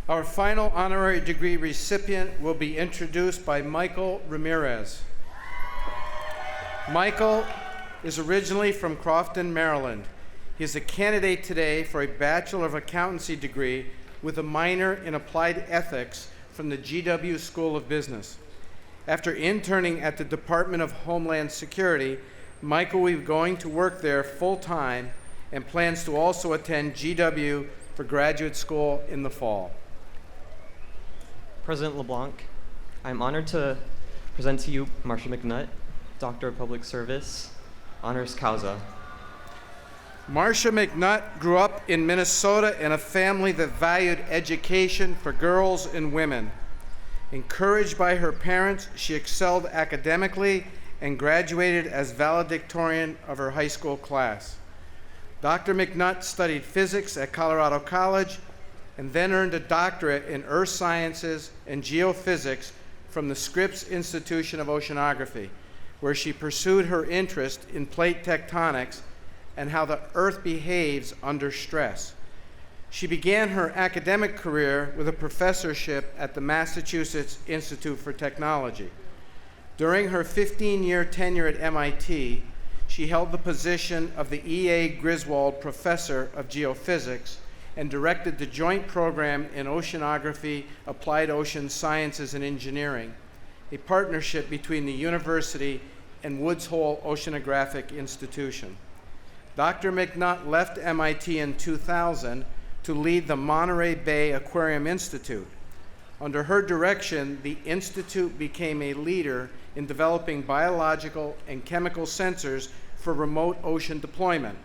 Our final honorary degree recipient will be introduced by Michael Ramirez. Michael is originally from Crofton, Maryland. He is a candidate today for a Bachelor of Accountancy degree with a minor in Applied Ethics from the GW School of Business. After interning at the Department of Homeland Security, Michael will be going to work there full-time and plans to also attend GW for graduate school in the fall. President LeBlanc, I'm honored to present to you Marcia Mcnutt, Doctor of Public Service, honoris causa. Marcia Mcnutt grew up in Minnesota in a family that valued education for girls and women. Encouraged by her parents, she excelled academically and graduated as valedictorian of her high school class. Dr. Mcnutt studied physics at Colorado College and then earned a doctorate in earth sciences and geophysics from the Scripps Institution of Oceanography, where she pursued her interest in plate tectonics and how the Earth behaves under stress. She began her academic career with a professorship at the Massachusetts Institute for Technology. During her 15-year tenure at MIT, she held the position of the E.A. Griswold Professor of Geophysics and directed the Joint Program in Oceanography, Applied Ocean Sciences and Engineering, a partnership between the university and Woods Hole Oceanographic Institution. Dr. Mcnutt left MIT in 2000 to lead the Monterey Bay Aquarium Institute. Under her direction, the institute became a leader in developing biological and chemical sensors for remote ocean deployment,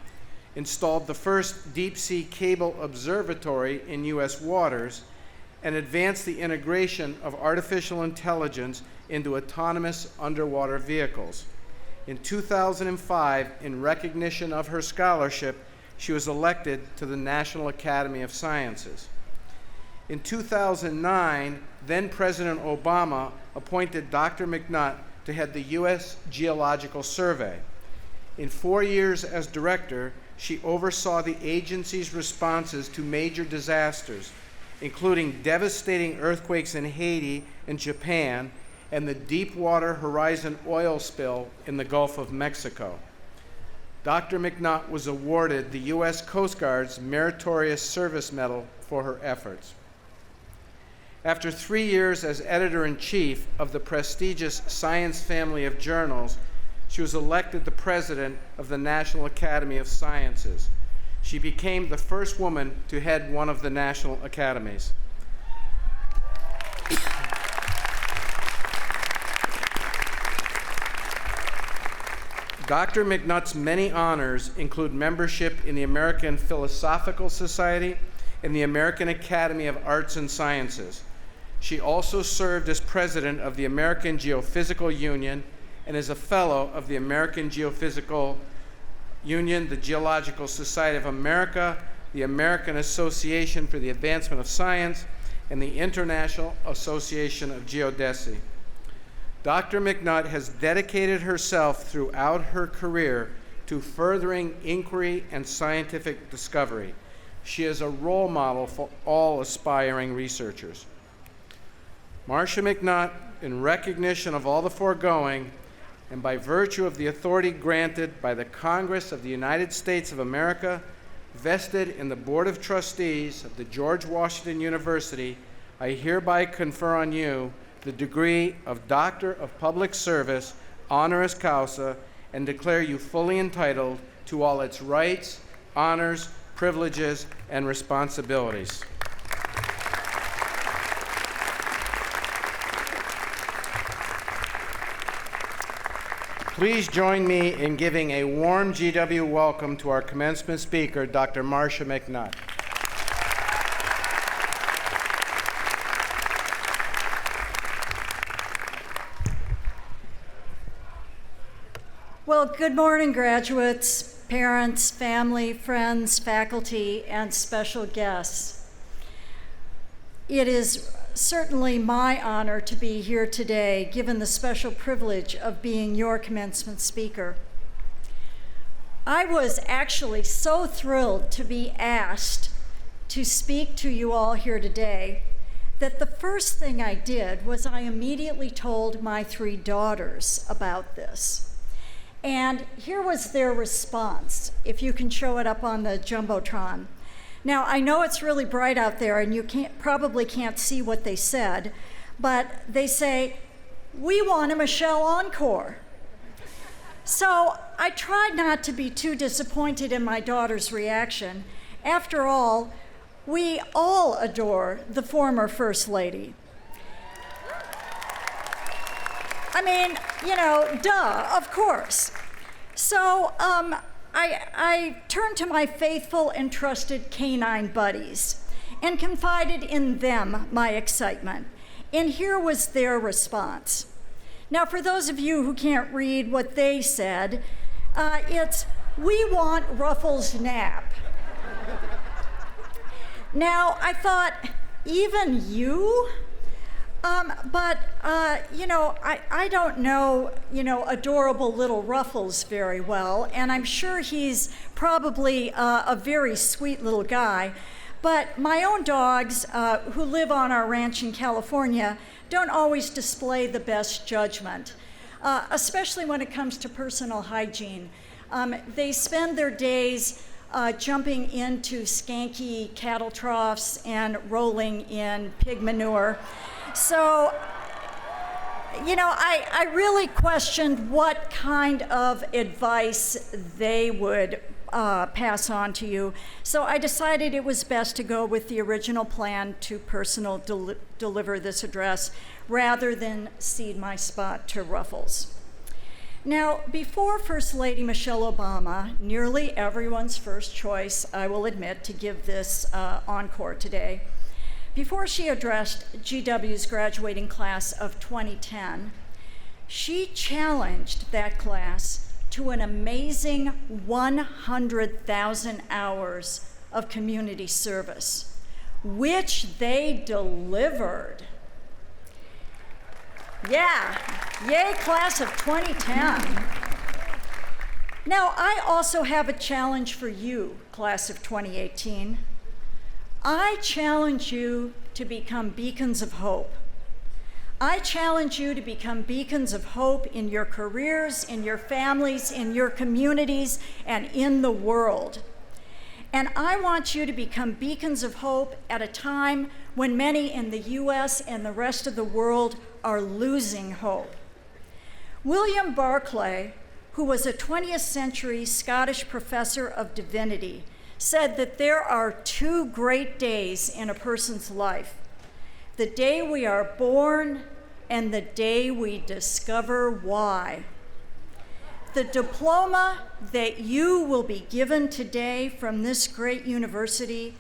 installed the first deep-sea cable observatory in U.S. waters, and advanced the integration of artificial intelligence into autonomous underwater vehicles. In 2005, in recognition of her scholarship, she was elected to the National Academy of Sciences. In 2009, then President Obama appointed Dr. Mcnutt to head the U.S. Geological Survey. In 4 years as director, she oversaw the agency's responses to major disasters, including devastating earthquakes in Haiti and Japan and the Deepwater Horizon oil spill in the Gulf of Mexico. Dr. Mcnutt was awarded the U.S. Coast Guard's Meritorious Service Medal for her efforts. After 3 years as editor-in-chief of the prestigious Science family of journals, she was elected the president of the National Academy of Sciences. She became the first woman to head one of the national academies. Dr. Mcnutt's many honors include membership in the American Philosophical Society and the American Academy of Arts and Sciences. She also served as president of the American Geophysical Union and is a fellow of the American Geophysical Union, the Geological Society of America, the American Association for the Advancement of Science, and the International Association of Geodesy. Dr. Mcnutt has dedicated herself throughout her career to furthering inquiry and scientific discovery. She is a role model for all aspiring researchers. Marcia Mcnutt, in recognition of all the foregoing, and by virtue of the authority granted by the Congress of the United States of America, vested in the Board of Trustees of the George Washington University, I hereby confer on you the degree of Doctor of Public Service, honoris causa, and declare you fully entitled to all its rights, honors, privileges, and responsibilities. Please join me in giving a warm GW welcome to our commencement speaker, Dr. Marcia Mcnutt. Well, good morning, graduates, parents, family, friends, faculty, and special guests. It is certainly my honor to be here today, given the special privilege of being your commencement speaker. I was actually so thrilled to be asked to speak to you all here today that the first thing I did was I immediately told my 3 daughters about this. And here was their response, if you can show it up on the Jumbotron. Now, I know it's really bright out there and you probably can't see what they said, but they say, "We want a Michelle encore." So I tried not to be too disappointed in my daughter's reaction. After all, we all adore the former First Lady. I mean, duh, of course. So I turned to my faithful and trusted canine buddies and confided in them my excitement. And here was their response. Now, for those of you who can't read what they said, it's, "We want Ruffles Knapp." Now, I thought, even you? I don't know, adorable little Ruffles very well, and I'm sure he's probably a very sweet little guy. But my own dogs, who live on our ranch in California, don't always display the best judgment, especially when it comes to personal hygiene. They spend their days jumping into skanky cattle troughs and rolling in pig manure. So, I really questioned what kind of advice they would pass on to you. So I decided it was best to go with the original plan to deliver this address rather than cede my spot to Ruffles. Now, before First Lady Michelle Obama, nearly everyone's first choice, I will admit, to give this encore today, before she addressed GW's graduating class of 2010, she challenged that class to an amazing 100,000 hours of community service, which they delivered. Yeah, yay, class of 2010. Now, I also have a challenge for you, class of 2018. I challenge you to become beacons of hope. I challenge you to become beacons of hope in your careers, in your families, in your communities, and in the world. And I want you to become beacons of hope at a time when many in the US and the rest of the world are losing hope. William Barclay, who was a 20th century Scottish professor of divinity, said that there are 2 great days in a person's life: the day we are born and the day we discover why. The diploma that you will be given today from this great university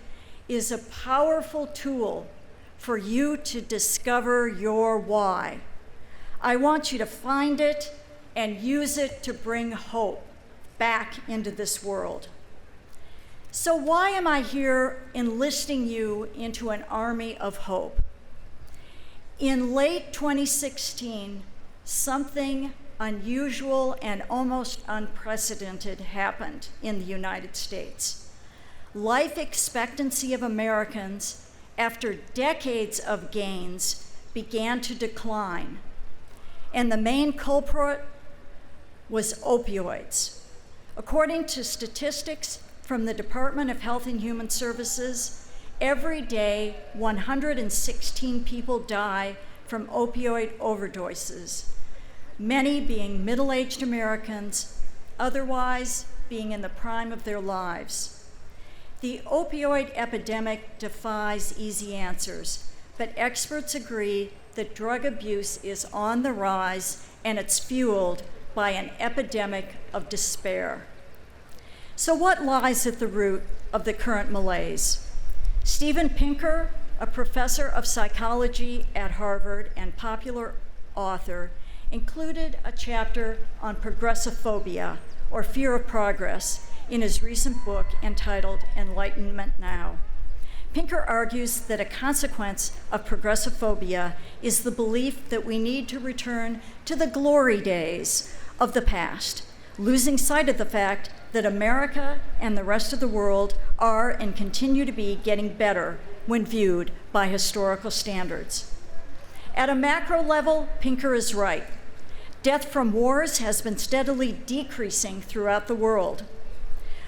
is a powerful tool for you to discover your why. I want you to find it and use it to bring hope back into this world. So why am I here enlisting you into an army of hope? In late 2016, something unusual and almost unprecedented happened in the United States. Life expectancy of Americans, after decades of gains, began to decline. And the main culprit was opioids. According to statistics from the Department of Health and Human Services, every day 116 people die from opioid overdoses, many being middle-aged Americans, otherwise being in the prime of their lives. The opioid epidemic defies easy answers, but experts agree that drug abuse is on the rise and it's fueled by an epidemic of despair. So what lies at the root of the current malaise? Steven Pinker, a professor of psychology at Harvard and popular author, included a chapter on progressophobia, or fear of progress, in his recent book entitled Enlightenment Now. Pinker argues that a consequence of progressophobia is the belief that we need to return to the glory days of the past, losing sight of the fact that America and the rest of the world are and continue to be getting better when viewed by historical standards. At a macro level, Pinker is right. Death from wars has been steadily decreasing throughout the world.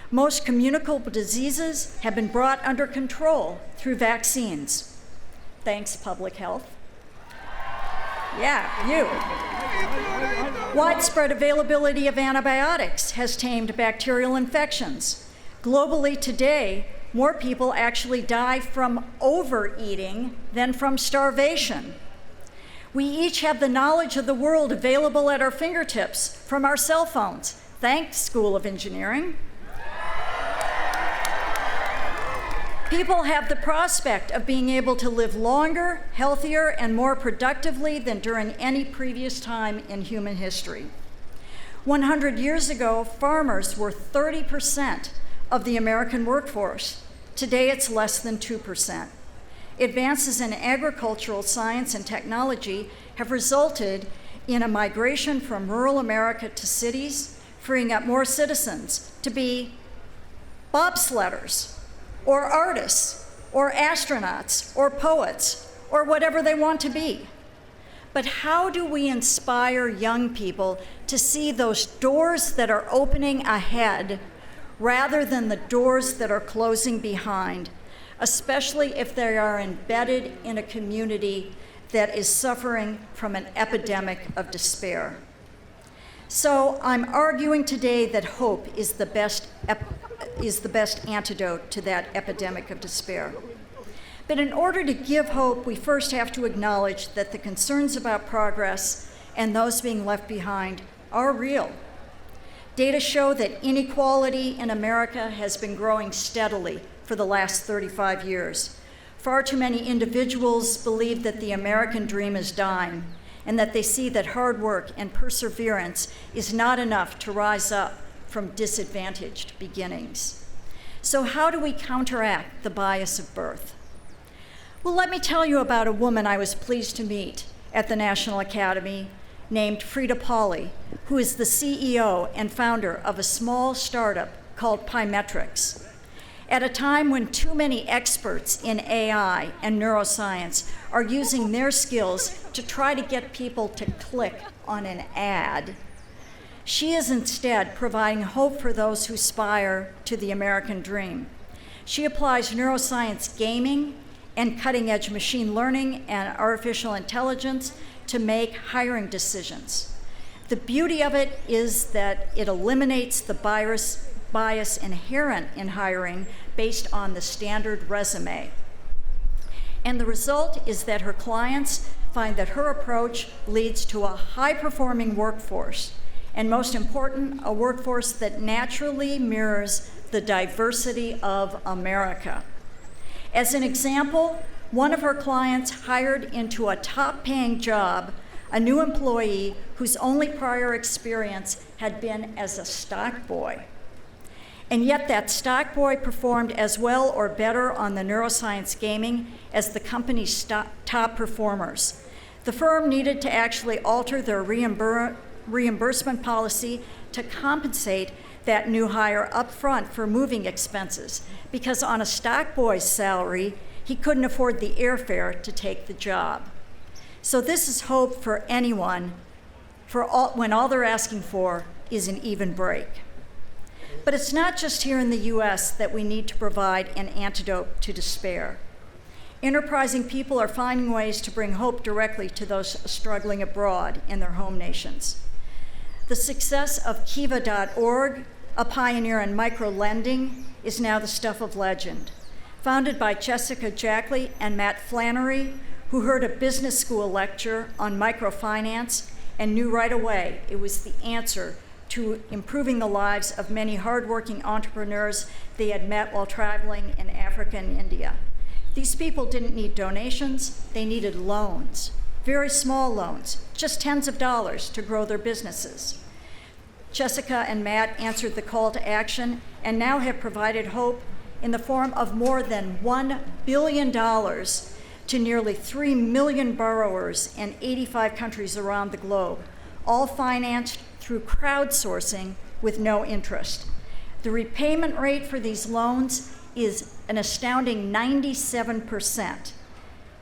Most communicable diseases have been brought under control through vaccines. Thanks, public health. Yeah, you. Widespread availability of antibiotics has tamed bacterial infections. Globally today, more people actually die from overeating than from starvation. We each have the knowledge of the world available at our fingertips from our cell phones. Thanks, School of Engineering. People have the prospect of being able to live longer, healthier, and more productively than during any previous time in human history. 100 years ago, farmers were 30% of the American workforce. Today, it's less than 2%. Advances in agricultural science and technology have resulted in a migration from rural America to cities, freeing up more citizens to be bobsledders, or artists, or astronauts, or poets, or whatever they want to be. But how do we inspire young people to see those doors that are opening ahead rather than the doors that are closing behind, especially if they are embedded in a community that is suffering from an epidemic of despair? So I'm arguing today that hope is the best antidote to that epidemic of despair. But in order to give hope, we first have to acknowledge that the concerns about progress and those being left behind are real. Data show that inequality in America has been growing steadily for the last 35 years. Far too many individuals believe that the American dream is dying, and that they see that hard work and perseverance is not enough to rise up from disadvantaged beginnings. So how do we counteract the bias of birth? Well, let me tell you about a woman I was pleased to meet at the National Academy named Frida Pauly, who is the CEO and founder of a small startup called Pymetrics. At a time when too many experts in AI and neuroscience are using their skills to try to get people to click on an ad, she is instead providing hope for those who aspire to the American dream. She applies neuroscience gaming and cutting-edge machine learning and artificial intelligence to make hiring decisions. The beauty of it is that it eliminates the bias inherent in hiring based on the standard resume. And the result is that her clients find that her approach leads to a high-performing workforce, and most important, a workforce that naturally mirrors the diversity of America. As an example, one of her clients hired into a top-paying job a new employee whose only prior experience had been as a stock boy. And yet that stock boy performed as well or better on the neuroscience gaming as the company's top performers. The firm needed to actually alter their reimbursement policy to compensate that new hire up front for moving expenses, because on a stock boy's salary, he couldn't afford the airfare to take the job. So this is hope for anyone when all they're asking for is an even break. But it's not just here in the US that we need to provide an antidote to despair. Enterprising people are finding ways to bring hope directly to those struggling abroad in their home nations. The success of Kiva.org, a pioneer in micro-lending, is now the stuff of legend. Founded by Jessica Jackley and Matt Flannery, who heard a business school lecture on microfinance and knew right away it was the answer to improving the lives of many hardworking entrepreneurs they had met while traveling in Africa and India. These people didn't need donations, they needed loans, very small loans, just tens of dollars to grow their businesses. Jessica and Matt answered the call to action and now have provided hope in the form of more than $1 billion to nearly 3 million borrowers in 85 countries around the globe, all financed through crowdsourcing with no interest. The repayment rate for these loans is an astounding 97%.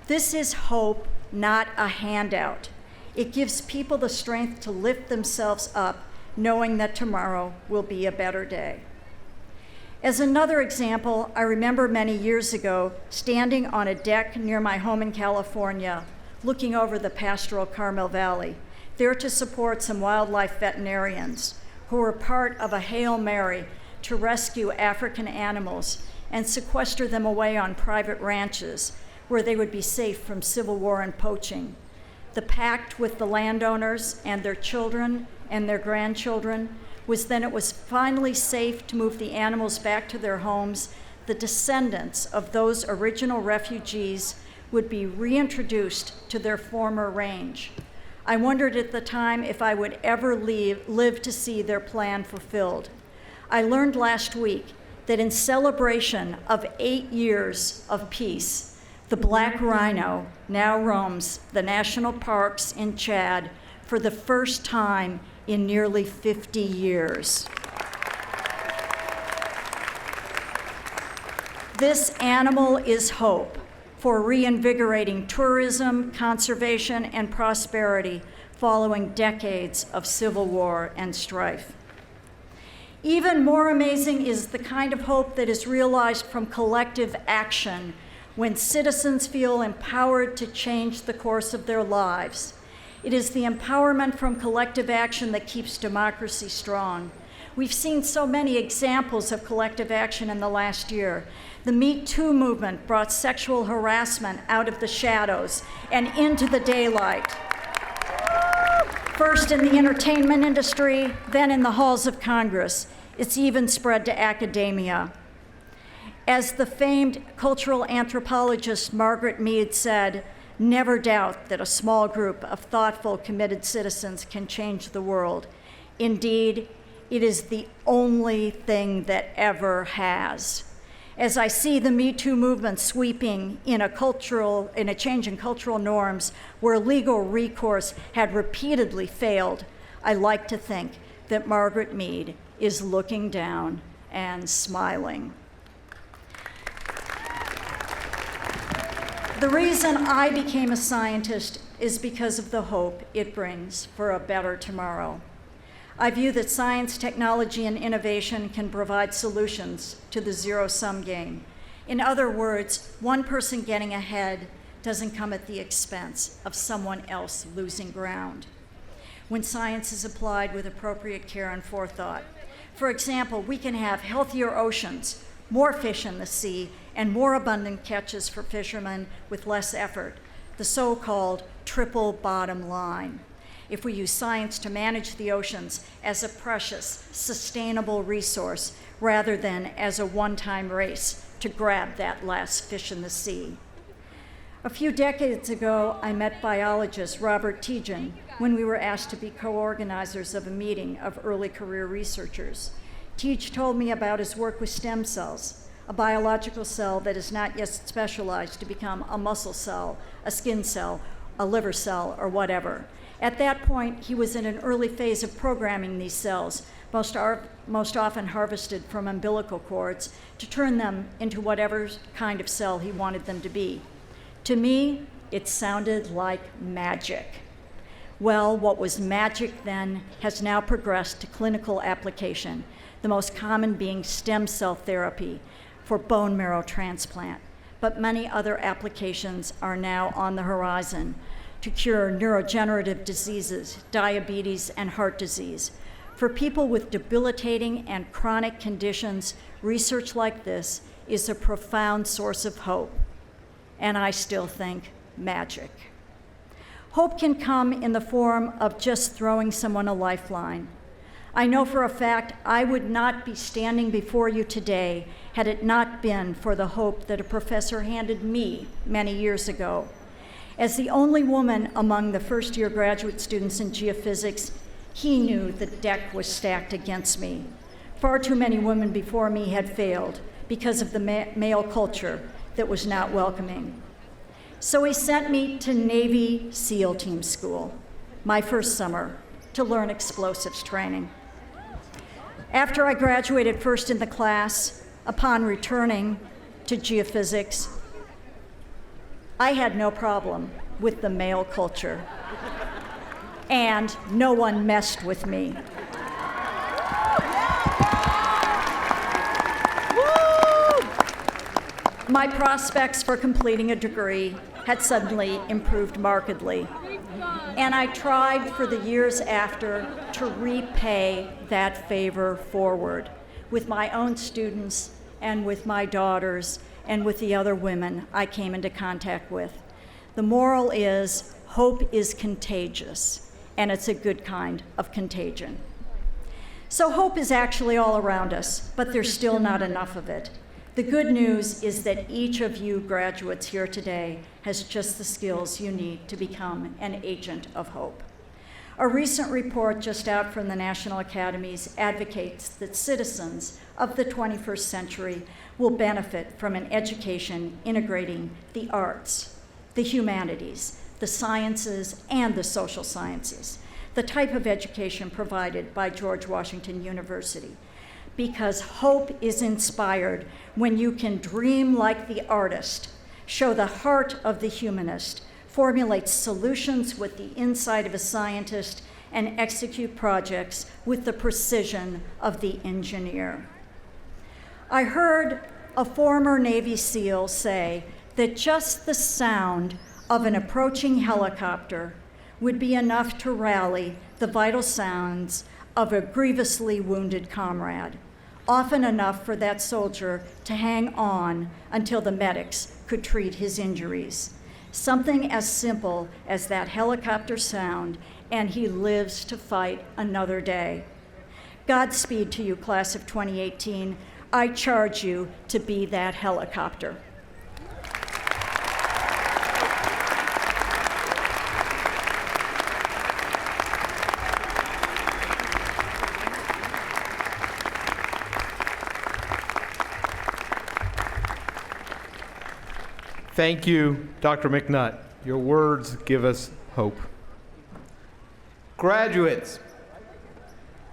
This is hope, not a handout. It gives people the strength to lift themselves up, knowing that tomorrow will be a better day. As another example, I remember many years ago standing on a deck near my home in California, looking over the pastoral Carmel Valley, there to support some wildlife veterinarians who were part of a Hail Mary to rescue African animals and sequester them away on private ranches where they would be safe from civil war and poaching. The pact with the landowners and their children and their grandchildren was then it was finally safe to move the animals back to their homes. The descendants of those original refugees would be reintroduced to their former range. I wondered at the time if I would ever live to see their plan fulfilled. I learned last week that in celebration of 8 years of peace, the black rhino now roams the national parks in Chad for the first time in nearly 50 years. This animal is hope for reinvigorating tourism, conservation, and prosperity following decades of civil war and strife. Even more amazing is the kind of hope that is realized from collective action when citizens feel empowered to change the course of their lives. It is the empowerment from collective action that keeps democracy strong. We've seen so many examples of collective action in the last year. The Me Too movement brought sexual harassment out of the shadows and into the daylight. First in the entertainment industry, then in the halls of Congress. It's even spread to academia. As the famed cultural anthropologist Margaret Mead said, never doubt that a small group of thoughtful, committed citizens can change the world. Indeed, it is the only thing that ever has. As I see the Me Too movement sweeping in a change in cultural norms where legal recourse had repeatedly failed, I like to think that Margaret Mead is looking down and smiling. The reason I became a scientist is because of the hope it brings for a better tomorrow. I view that science, technology, and innovation can provide solutions to the zero-sum game. In other words, one person getting ahead doesn't come at the expense of someone else losing ground when science is applied with appropriate care and forethought. For example, we can have healthier oceans, more fish in the sea, and more abundant catches for fishermen with less effort, the so-called triple bottom line. If we use science to manage the oceans as a precious, sustainable resource rather than as a one-time race to grab that last fish in the sea. A few decades ago, I met biologist Robert Tejan when we were asked to be co-organizers of a meeting of early career researchers. Tej told me about his work with stem cells, a biological cell that is not yet specialized to become a muscle cell, a skin cell, a liver cell, or whatever. At that point, he was in an early phase of programming these cells, most often harvested from umbilical cords, to turn them into whatever kind of cell he wanted them to be. To me, it sounded like magic. Well, what was magic then has now progressed to clinical application, the most common being stem cell therapy for bone marrow transplant. But many other applications are now on the horizon to cure neurodegenerative diseases, diabetes, and heart disease. For people with debilitating and chronic conditions, research like this is a profound source of hope. And I still think magic. Hope can come in the form of just throwing someone a lifeline. I know for a fact I would not be standing before you today had it not been for the hope that a professor handed me many years ago. As the only woman among the first-year graduate students in geophysics, he knew the deck was stacked against me. Far too many women before me had failed, because of the male culture that was not welcoming. So he sent me to Navy SEAL Team School, my first summer, to learn explosives training. After I graduated first in the class, upon returning to geophysics, I had no problem with the male culture, and no one messed with me. My prospects for completing a degree had suddenly improved markedly, and I tried for the years after to repay that favor forward with my own students and with my daughters and with the other women I came into contact with. The moral is, hope is contagious, and it's a good kind of contagion. So hope is actually all around us, but there's still not enough of it. The good news is that each of you graduates here today has just the skills you need to become an agent of hope. A recent report just out from the National Academies advocates that citizens of the 21st century will benefit from an education integrating the arts, the humanities, the sciences, and the social sciences, the type of education provided by George Washington University. Because hope is inspired when you can dream like the artist, show the heart of the humanist, formulate solutions with the insight of a scientist, and execute projects with the precision of the engineer. I heard a former Navy SEAL say that just the sound of an approaching helicopter would be enough to rally the vital sounds of a grievously wounded comrade, often enough for that soldier to hang on until the medics could treat his injuries. Something as simple as that helicopter sound, and he lives to fight another day. Godspeed to you, class of 2018. I charge you to be that helicopter. Thank you, Dr. Mcnutt. Your words give us hope. Graduates,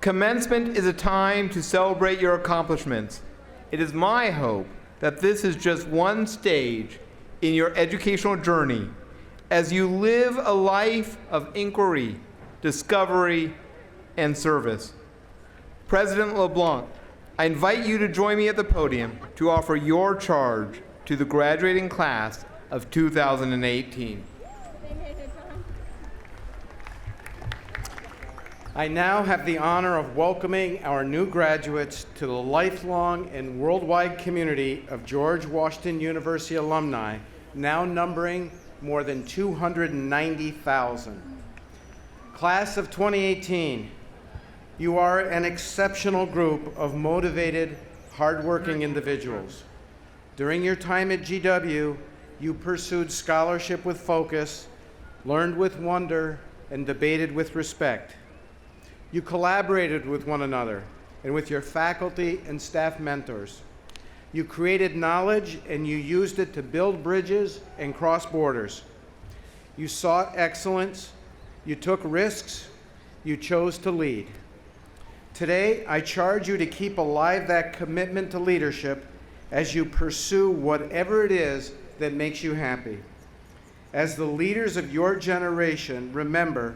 commencement is a time to celebrate your accomplishments. It is my hope that this is just one stage in your educational journey as you live a life of inquiry, discovery, and service. President LeBlanc, I invite you to join me at the podium to offer your charge to the graduating class of 2018. I now have the honor of welcoming our new graduates to the lifelong and worldwide community of George Washington University alumni, now numbering more than 290,000. Class of 2018, you are an exceptional group of motivated, hardworking individuals. During your time at GW, you pursued scholarship with focus, learned with wonder, and debated with respect. You collaborated with one another and with your faculty and staff mentors. You created knowledge and you used it to build bridges and cross borders. You sought excellence, you took risks, you chose to lead. Today, I charge you to keep alive that commitment to leadership as you pursue whatever it is that makes you happy. As the leaders of your generation, remember,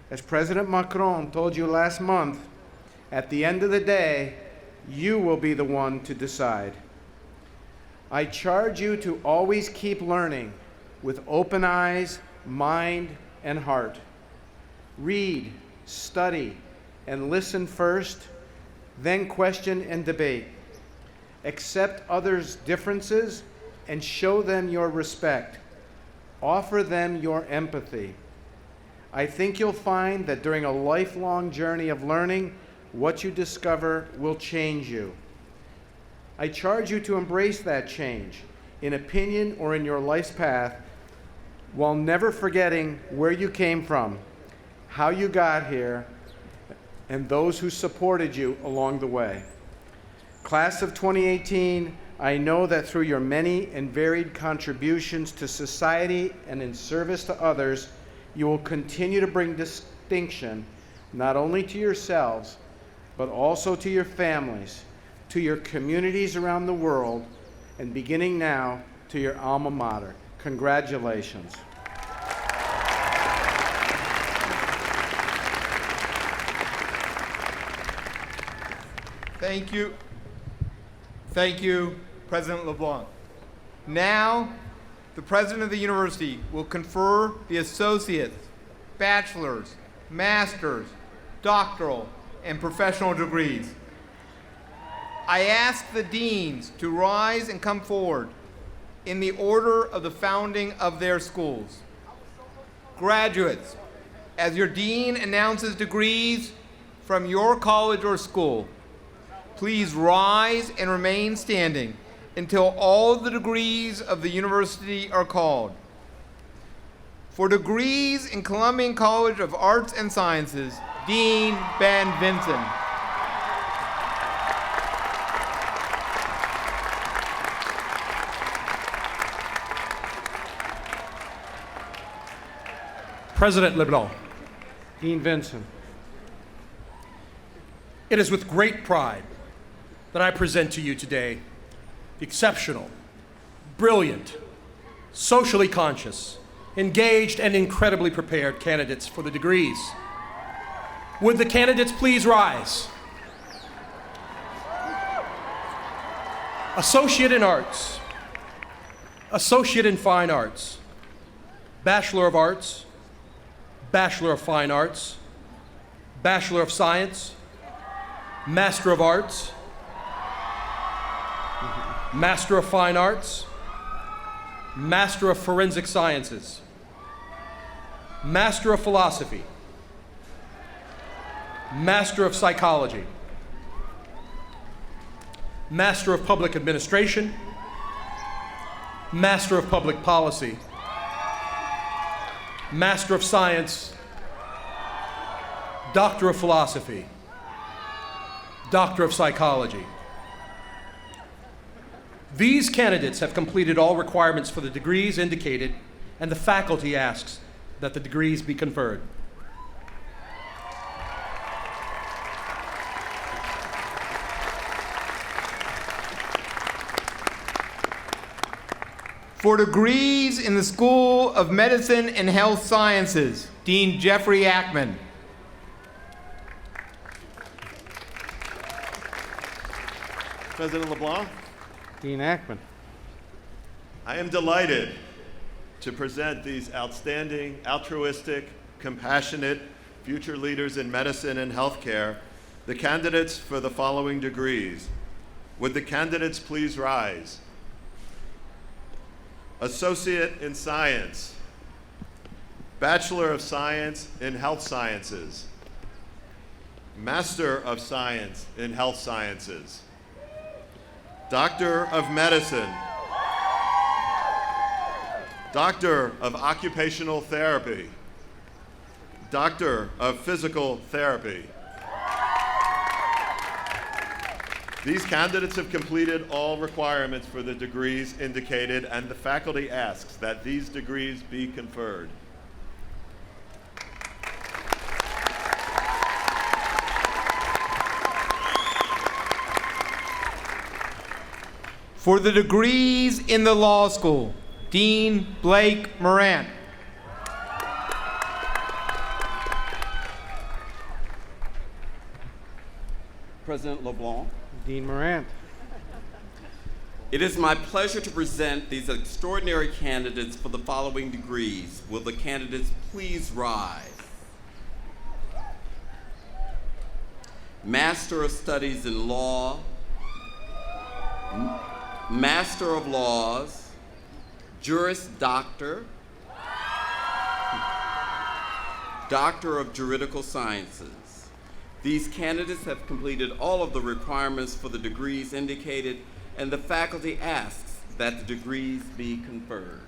as President Macron told you last month, at the end of the day, you will be the one to decide. I charge you to always keep learning with open eyes, mind, and heart. Read, study, and listen first, then question and debate. Accept others' differences and show them your respect. Offer them your empathy. I think you'll find that during a lifelong journey of learning, what you discover will change you. I charge you to embrace that change in opinion or in your life's path while never forgetting where you came from, how you got here, and those who supported you along the way. Class of 2018, I know that through your many and varied contributions to society and in service to others, you will continue to bring distinction not only to yourselves, but also to your families, to your communities around the world, and beginning now, to your alma mater. Congratulations. Thank you. Thank you, President LeBlanc. Now, the President of the University will confer the associate's, bachelor's, master's, doctoral, and professional degrees. I ask the deans to rise and come forward in the order of the founding of their schools. Graduates, as your dean announces degrees from your college or school, please rise and remain standing until all the degrees of the university are called. For degrees in Columbian College of Arts and Sciences, Dean Ben Vinson. President Leblanc. Dean Vinson. It is with great pride that I present to you today the exceptional, brilliant, socially conscious, engaged, and incredibly prepared candidates for the degrees. Would the candidates please rise? Associate in Arts, Associate in Fine Arts, Bachelor of Arts, Bachelor of Fine Arts, Bachelor of Science, Master of Arts, Master of Fine Arts, Master of Forensic Sciences, Master of Philosophy, Master of Psychology, Master of Public Administration, Master of Public Policy, Master of Science, Doctor of Philosophy, Doctor of Psychology. These candidates have completed all requirements for the degrees indicated, and the faculty asks that the degrees be conferred. For degrees in the School of Medicine and Health Sciences, Dean Jeffrey Ackman. President LeBlanc. Dean Ackman. I am delighted to present these outstanding, altruistic, compassionate future leaders in medicine and healthcare, the candidates for the following degrees. Would the candidates please rise? Associate in Science, Bachelor of Science in Health Sciences, Master of Science in Health Sciences, Doctor of Medicine, Doctor of Occupational Therapy, Doctor of Physical Therapy. These candidates have completed all requirements for the degrees indicated, and the faculty asks that these degrees be conferred. For the degrees in the law school, Dean Blake Morant. President LeBlanc. Dean Morant. It is my pleasure to present these extraordinary candidates for the following degrees. Will the candidates please rise? Master of Studies in Law, Master of Laws, Juris Doctor, Doctor of Juridical Sciences. These candidates have completed all of the requirements for the degrees indicated, and the faculty asks that the degrees be conferred.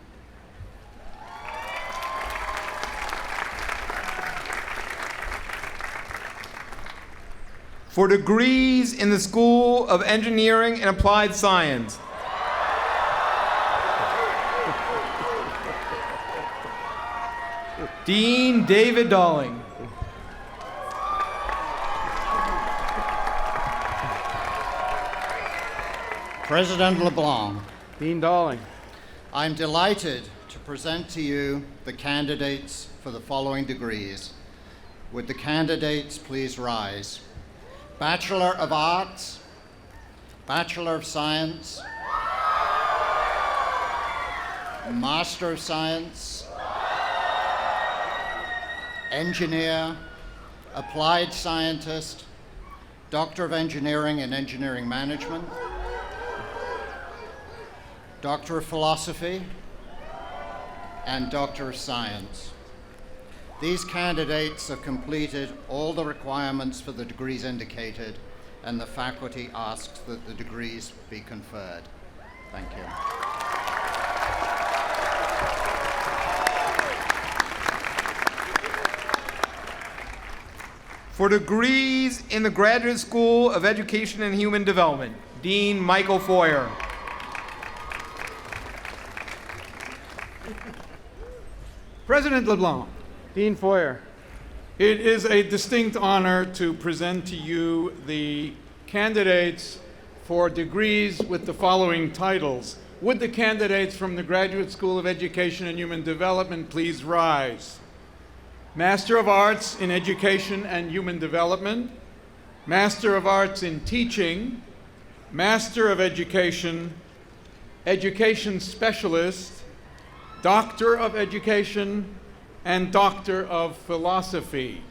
For degrees in the School of Engineering and Applied Science, Dean David Dalling. President Leblanc. Dean Dalling. I'm delighted to present to you the candidates for the following degrees. Would the candidates please rise? Bachelor of Arts, Bachelor of Science, Master of Science, Engineer, Applied Scientist, Doctor of Engineering and Engineering Management, Doctor of Philosophy, and Doctor of Science. These candidates have completed all the requirements for the degrees indicated, and the faculty asks that the degrees be conferred. Thank you. For degrees in the Graduate School of Education and Human Development, Dean Michael Foyer. President Leblanc. Dean Foyer. It is a distinct honor to present to you the candidates for degrees with the following titles. Would the candidates from the Graduate School of Education and Human Development please rise? Master of Arts in Education and Human Development, Master of Arts in Teaching, Master of Education, Education Specialist, Doctor of Education, and Doctor of Philosophy.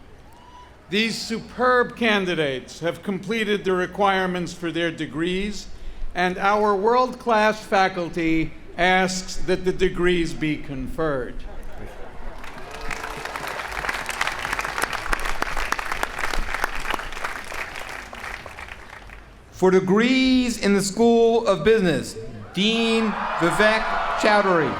These superb candidates have completed the requirements for their degrees, and our world-class faculty asks that the degrees be conferred. For degrees in the School of Business, Dean Vivek Chowdhury.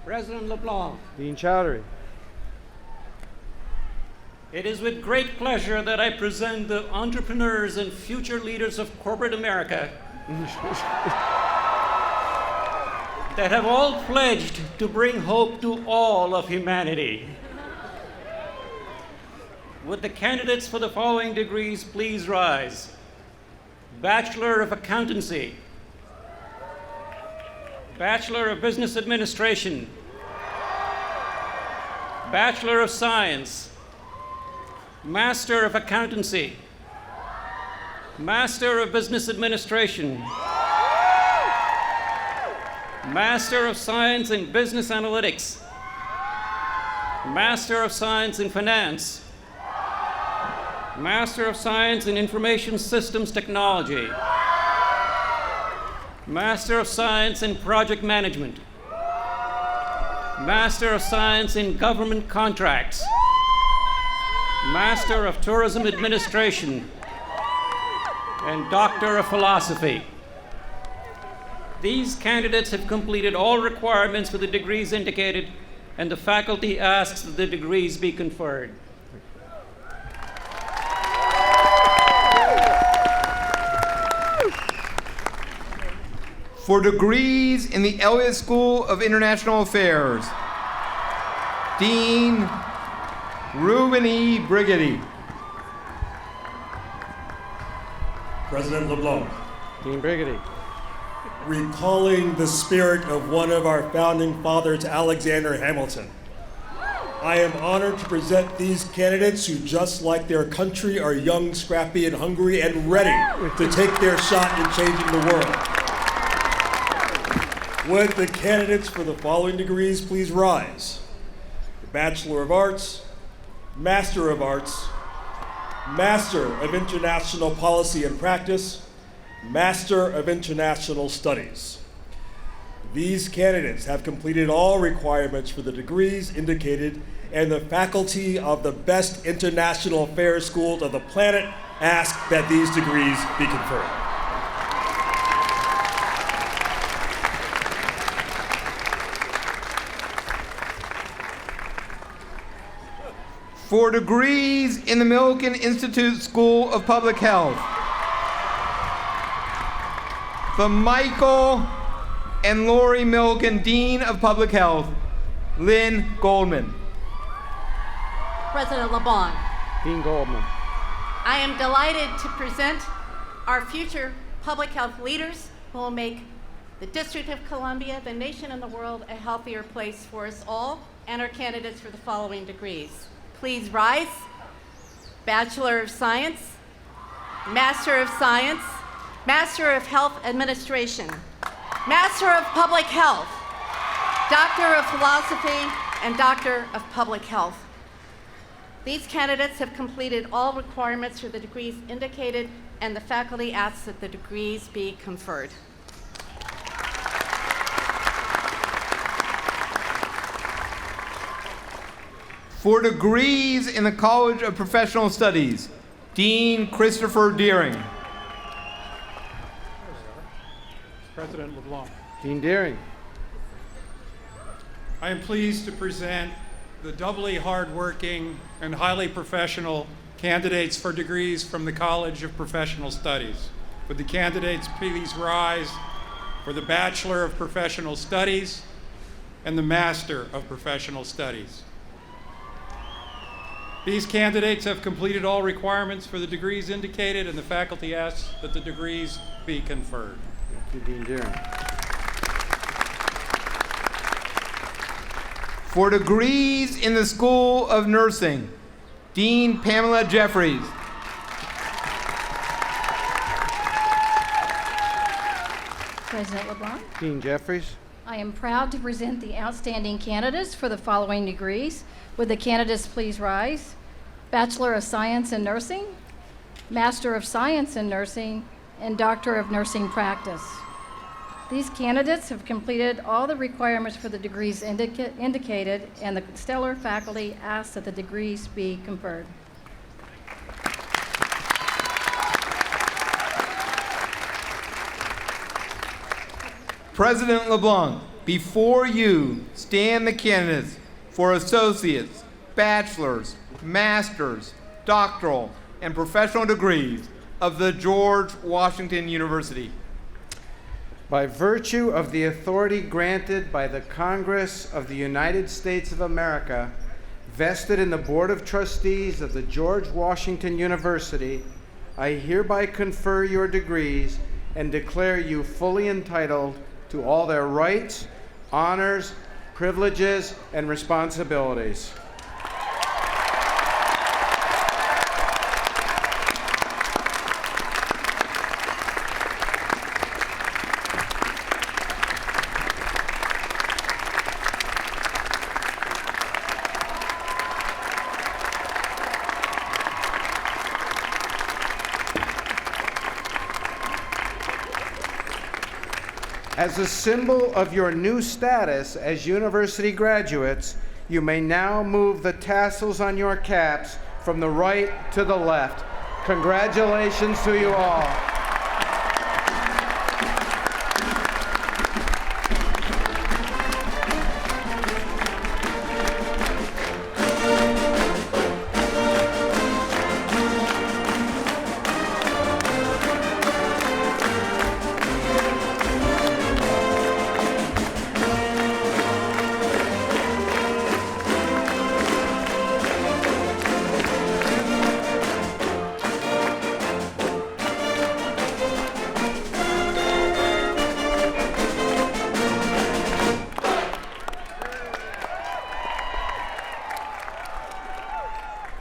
President Leblanc. Dean Chowdhury. It is with great pleasure that I present the entrepreneurs and future leaders of corporate America that have all pledged to bring hope to all of humanity. Would the candidates for the following degrees please rise? Bachelor of Accountancy, Bachelor of Business Administration, Bachelor of Science, Master of Accountancy, Master of Business Administration, Master of Science in Business Analytics, Master of Science in Finance, Master of Science in Information Systems Technology, Master of Science in Project Management, Master of Science in Government Contracts, Master of Tourism Administration, and Doctor of Philosophy. These candidates have completed all requirements for the degrees indicated, and the faculty asks that the degrees be conferred. For degrees in the Elliott School of International Affairs, Dean Reuben E. Brigady. President LeBlanc. Dean Brigady. Recalling the spirit of one of our founding fathers, Alexander Hamilton, I am honored to present these candidates who, just like their country, are young, scrappy, and hungry, and ready to take their shot in changing the world. Would the candidates for the following degrees please rise? Bachelor of Arts, Master of Arts, Master of International Policy and Practice, Master of International Studies. These candidates have completed all requirements for the degrees indicated, and the faculty of the best international affairs schools of the planet ask that these degrees be conferred. For degrees in the Millikan Institute School of Public Health, the Michael and Lori Milligan, Dean of Public Health, Lynn Goldman. President LeBlanc, Dean Goldman. I am delighted to present our future public health leaders who will make the District of Columbia, the nation, and the world a healthier place for us all, and our candidates for the following degrees. Please rise. Bachelor of Science, Master of Science, Master of Health Administration, Master of Public Health, Doctor of Philosophy, and Doctor of Public Health. These candidates have completed all requirements for the degrees indicated, and the faculty asks that the degrees be conferred. For degrees in the College of Professional Studies, Dean Christopher Deering. President LeBlanc. Dean Deering. I am pleased to present the doubly hardworking and highly professional candidates for degrees from the College of Professional Studies. Would the candidates please rise for the Bachelor of Professional Studies and the Master of Professional Studies. These candidates have completed all requirements for the degrees indicated, and the faculty asks that the degrees be conferred. Thank you, Dean Deering. For degrees in the School of Nursing, Dean Pamela Jeffries. President LeBlanc, Dean Jeffries. I am proud to present the outstanding candidates for the following degrees. Would the candidates please rise? Bachelor of Science in Nursing, Master of Science in Nursing, and Doctor of Nursing Practice. These candidates have completed all the requirements for the degrees indicated, and the stellar faculty asks that the degrees be conferred. President LeBlanc, before you stand the candidates for associates, bachelors, masters, doctoral, and professional degrees of the George Washington University. By virtue of the authority granted by the Congress of the United States of America, vested in the Board of Trustees of the George Washington University, I hereby confer your degrees and declare you fully entitled to all their rights, honors, privileges, and responsibilities. As a symbol of your new status as university graduates, you may now move the tassels on your caps from the right to the left. Congratulations to you all.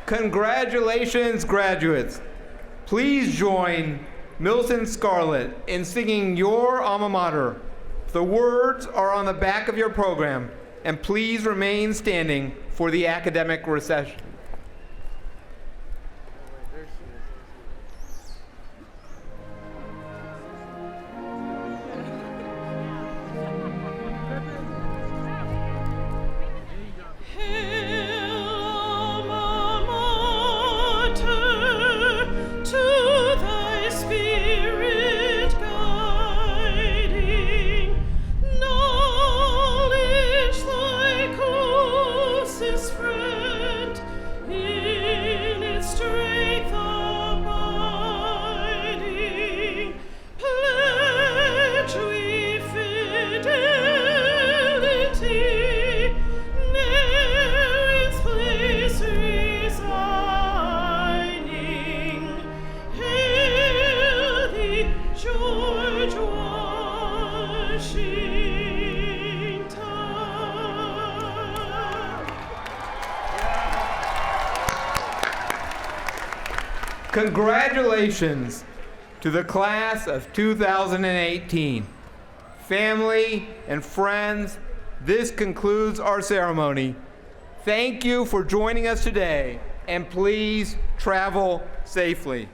Congratulations, graduates. Please join Milton Scarlett in singing your alma mater. The words are on the back of your program, and please remain standing for the academic recession. Pledge we Congratulations to the class of 2018. Family and friends, this concludes our ceremony. Thank you for joining us today, and please travel safely.